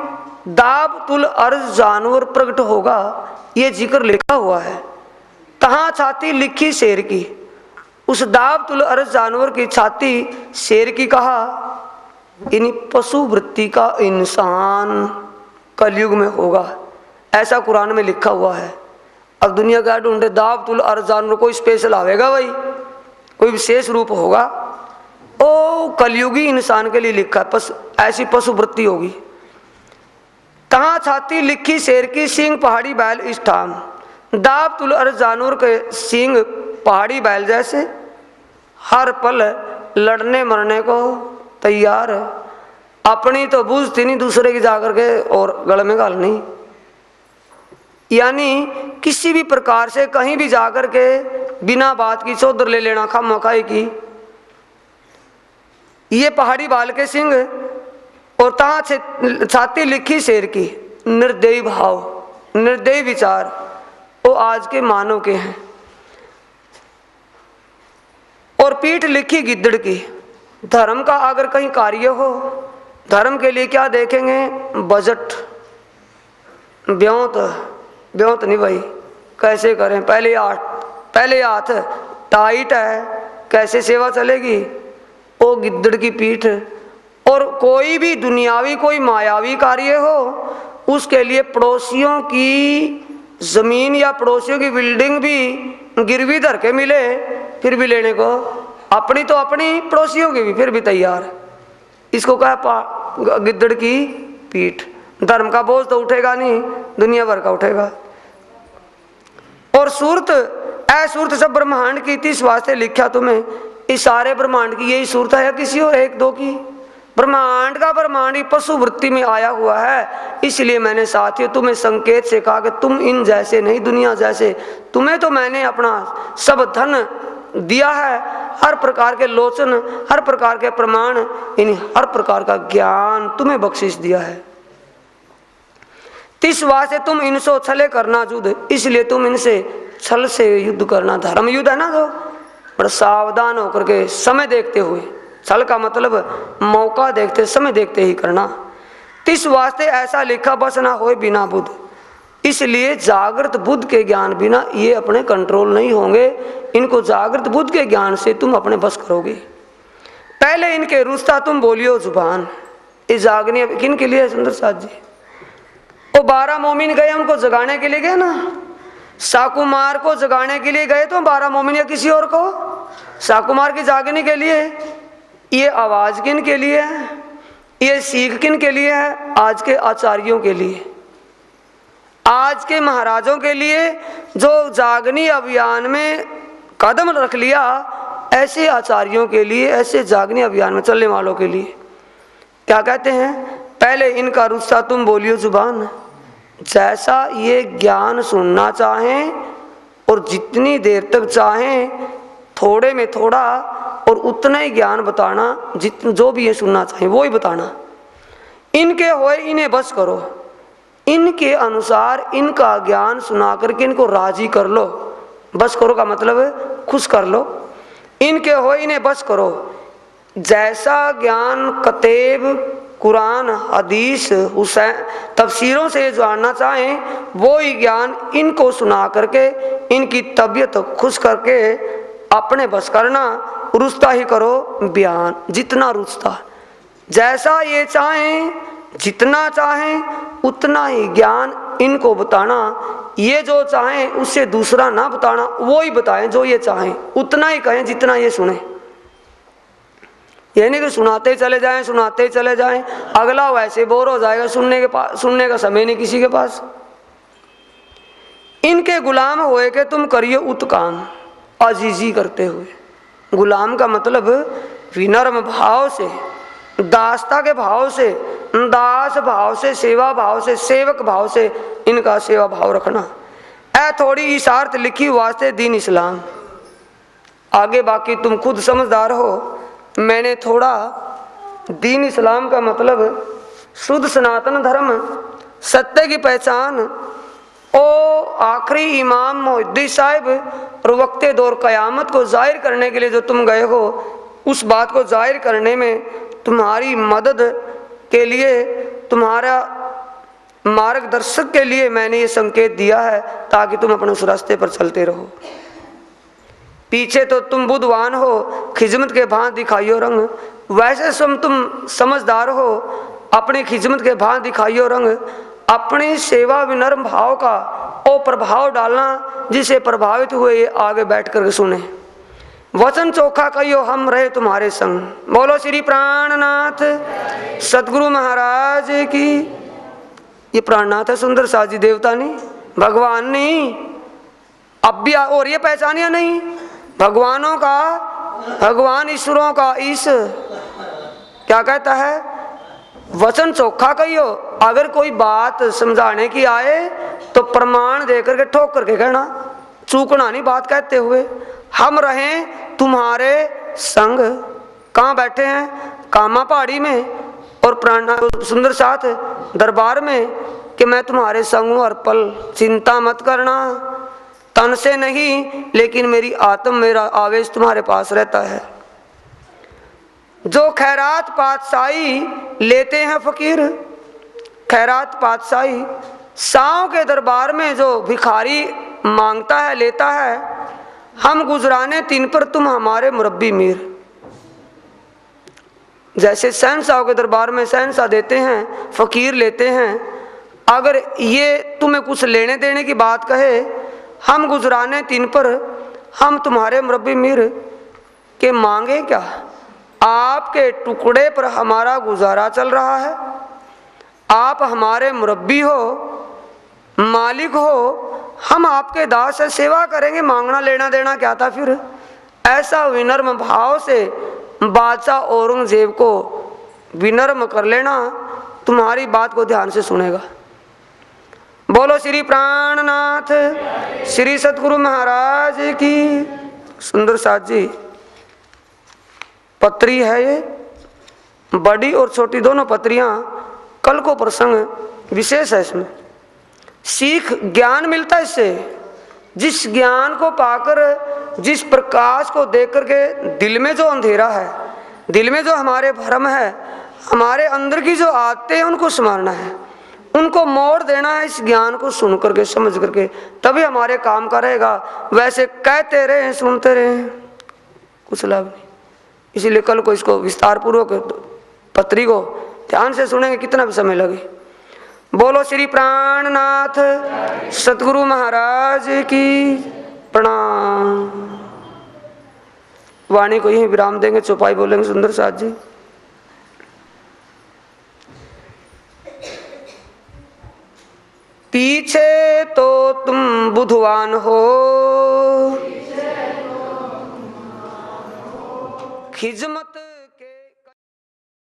दावतुल अर्ज जानवर प्रकट होगा, ये जिक्र लिखा हुआ है। तहाँ छाती लिखी शेर की, उस दावतुल अर्ज जानवर की छाती शेर की कहा। इन पशु वृत्ति का इंसान कलयुग में होगा, ऐसा कुरान में लिखा हुआ है। अब दुनिया क्या ढूंढे, दाब तुल और जानवर कोई स्पेशल आवेगा भाई, कोई विशेष रूप होगा, ओ कलयुगी इंसान के लिए लिखा है, ऐसी पशु वृत्ति होगी। तहाँ छाती लिखी शेर की, सींग पहाड़ी बैल इस ठाम, दाब तुल और जानवर के सींग पहाड़ी बैल जैसे, हर पल लड़ने मरने को तैयार है, अपनी तो बूझती नहीं, दूसरे की जाकर के और गले में घालनी। यानी किसी भी प्रकार से कहीं भी जाकर के बिना बात की चौधर ले लेना, खामखाई की। ये पहाड़ी बाल के सिंह और तहाँ छाती लिखी शेर की, निर्दयी भाव, निर्दयी विचार, वो आज के मानव के हैं। और पीठ लिखी गिद्दड़ की, धर्म का अगर कहीं कार्य हो, धर्म के लिए क्या देखेंगे, बजट, ब्योंत नहीं भाई, कैसे करें, पहले हाथ टाइट है, कैसे सेवा चलेगी, वो गिद्दड़ की पीठ। और कोई भी दुनियावी कोई मायावी कार्य हो, उसके लिए पड़ोसियों की जमीन या पड़ोसियों की बिल्डिंग भी गिरवी धर के मिले फिर भी लेने को, अपनी तो अपनी, पड़ोसियों की भी फिर भी तैयार। इसको कहा गिद्दड़ की पीठ। धर्म का बोझ तो उठेगा नहीं, दुनिया भर का उठेगा। और सूरत सूरत सब ब्रह्मांड की थी, इस वास्ते लिखा तुम्हें, इस सारे ब्रह्मांड की यही सूरत है, किसी और एक दो की? ब्रह्मांड का ब्रह्मांड ही पशु वृत्ति में आया हुआ है। इसलिए मैंने साथियों तुम्हें संकेत से कहा कि तुम इन जैसे नहीं, दुनिया जैसे। तुम्हें तो मैंने अपना सब धन दिया है, हर प्रकार के लोचन, हर प्रकार के प्रमाण, इन हर प्रकार का ज्ञान तुम्हें बख्शिश दिया है। तिस वास्ते तुम इनसे छले करना युद्ध, इसलिए तुम इनसे छल से युद्ध करना। धर्म युद्ध है ना, तो बड़ा सावधान होकर के, समय देखते हुए, छल का मतलब मौका देखते, समय देखते ही करना। तिस वास्ते ऐसा लिखा, बस ना होए बिना बुद्ध, इसलिए जागृत बुद्ध के ज्ञान बिना ये अपने कंट्रोल नहीं होंगे। इनको जागृत बुद्ध के ज्ञान से तुम अपने बस करोगे। पहले इनके रुस्ता तुम बोलियो जुबान, ये जागनी किन के लिए है सुंदर साथ जी? वो 12 मोमिन गए, उनको जगाने के लिए गए ना, साकुमार को जगाने के लिए गए तो 12 मोमिन, या किसी और को? साकुमार की जागने के लिए। ये आवाज किन के लिए है? ये सीख किन के लिए है? आज के आचार्यों के लिए, आज के महाराजों के लिए, जो जागनी अभियान में कदम रख लिया, ऐसे आचार्यों के लिए, ऐसे जागनी अभियान में चलने वालों के लिए। क्या कहते हैं? पहले इनका रुस्सा तुम बोलियो जुबान, जैसा ये ज्ञान सुनना चाहें और जितनी देर तक चाहें, थोड़े में थोड़ा और उतना ही ज्ञान बताना, जो भी ये सुनना चाहें वो ही बताना। इनके होए इन्हें बस करो, इनके अनुसार इनका ज्ञान सुना करके इनको राजी कर लो। बस करो का मतलब खुश कर लो। इनके होए इन्हें बस करो, जैसा ज्ञान कतेब, कुरान, हदीस, हुसैन, तफसीरों से जानना चाहें, वो ही ज्ञान इनको सुना करके इनकी तबीयत खुश करके अपने बस करना। रुस्ता ही करो बयान, जितना रुस्ता, जैसा ये चाहें, जितना चाहें उतना ही ज्ञान इनको बताना। ये जो चाहें उससे दूसरा ना बताना, वो ही बताएं जो ये चाहें, उतना ही कहें जितना ये सुने। ये नहीं कि सुनाते चले जाएं, सुनाते चले जाएं, अगला वैसे बोर हो जाएगा, सुनने का समय नहीं किसी के पास। इनके गुलाम होए के तुम करिए उत काम, अजीजी करते हुए। गुलाम का मतलब विनम्र भाव से, दासता के भाव से, दास भाव से, सेवा भाव से, सेवक भाव से इनका सेवा भाव रखना। थोड़ी इशारत लिखी वास्ते दीन इस्लाम, आगे बाकी तुम खुद समझदार हो। मैंने थोड़ा दीन इस्लाम का मतलब शुद्ध सनातन धर्म, सत्य की पहचान, ओ आखिरी इमाम मोहिद्दी साहिब और वक्ते दौर क़यामत को जाहिर करने के लिए जो तुम गए हो, उस बात को जाहिर करने में तुम्हारी मदद के लिए, तुम्हारा मार्गदर्शक के लिए मैंने ये संकेत दिया है, ताकि तुम अपने उस रास्ते पर चलते रहो। पीछे तो तुम बुद्धवान हो, खिजमत के भांत दिखाइयो रंग, वैसे तुम समझदार हो, अपनी खिदमत के भाव दिखाइयो रंग, अपनी सेवा विनम्र भाव का ओ प्रभाव डालना, जिसे प्रभावित हुए ये आगे बैठ कर सुने। वचन चोखा कहियो हम रहे तुम्हारे संग। बोलो श्री प्राणनाथ सतगुरु महाराज की। ये प्राणनाथ है सुंदर साज जी, देवता नहीं, भगवान नहीं। अब भी और ये पहचानिया नहीं, भगवानों का भगवान, ईश्वरों का ईश। क्या कहता है? वचन चोखा कहियो, अगर कोई बात समझाने की आए तो प्रमाण देकर के ठोक करके कहना, चूकना नहीं बात कहते हुए। हम रहें तुम्हारे संग। कहाँ बैठे हैं? कामा पहाड़ी में और प्राण सुंदर साथ दरबार में, कि मैं तुम्हारे संग हूँ हर पल, चिंता मत करना। तन से नहीं लेकिन मेरी आत्म, मेरा आवेश तुम्हारे पास रहता है। जो खैरात पातशाही लेते हैं फकीर, खैरात पातशाही साँव के दरबार में जो भिखारी मांगता है लेता है, हम गुजराने तीन पर तुम हमारे मुरब्बी मीर। जैसे शहंशाह के दरबार में शहंशाह देते हैं, फकीर लेते हैं। अगर ये तुम्हें कुछ लेने देने की बात कहे, हम गुजराने तीन पर हम तुम्हारे मुरब्बी मीर के मांगे क्या? आपके टुकड़े पर हमारा गुजारा चल रहा है। आप हमारे मुरब्बी हो, मालिक हो, हम आपके दास से सेवा करेंगे, मांगना लेना देना क्या था फिर? ऐसा विनम्र भाव से बादशाह औरंगजेब को विनम्र कर लेना, तुम्हारी बात को ध्यान से सुनेगा। बोलो श्री प्राणनाथ श्री सतगुरु महाराज की। सुंदर साथ जी, पत्री है ये, बड़ी और छोटी दोनों पत्रियां। कल को प्रसंग विशेष है, इसमें सीख ज्ञान मिलता है इससे। जिस ज्ञान को पाकर, जिस प्रकाश को देख करके दिल में जो अंधेरा है, दिल में जो हमारे भ्रम है, हमारे अंदर की जो आदतें हैं, उनको संवारना है, उनको मोड़ देना है। इस ज्ञान को सुन करके समझ करके तभी हमारे काम का रहेगा। वैसे कहते रहे सुनते रहे कुछ लाभ नहीं। इसीलिए कल को इसको विस्तार पूर्वक पत्री को ध्यान से सुनेंगे, कितना भी समय लगे। बोलो श्री प्राणनाथ सतगुरु महाराज की प्रणाम। वाणी को यही विराम देंगे, चौपाई बोलेंगे सुंदर साथ जी। पीछे तो तुम बुधवान हो, खिजमत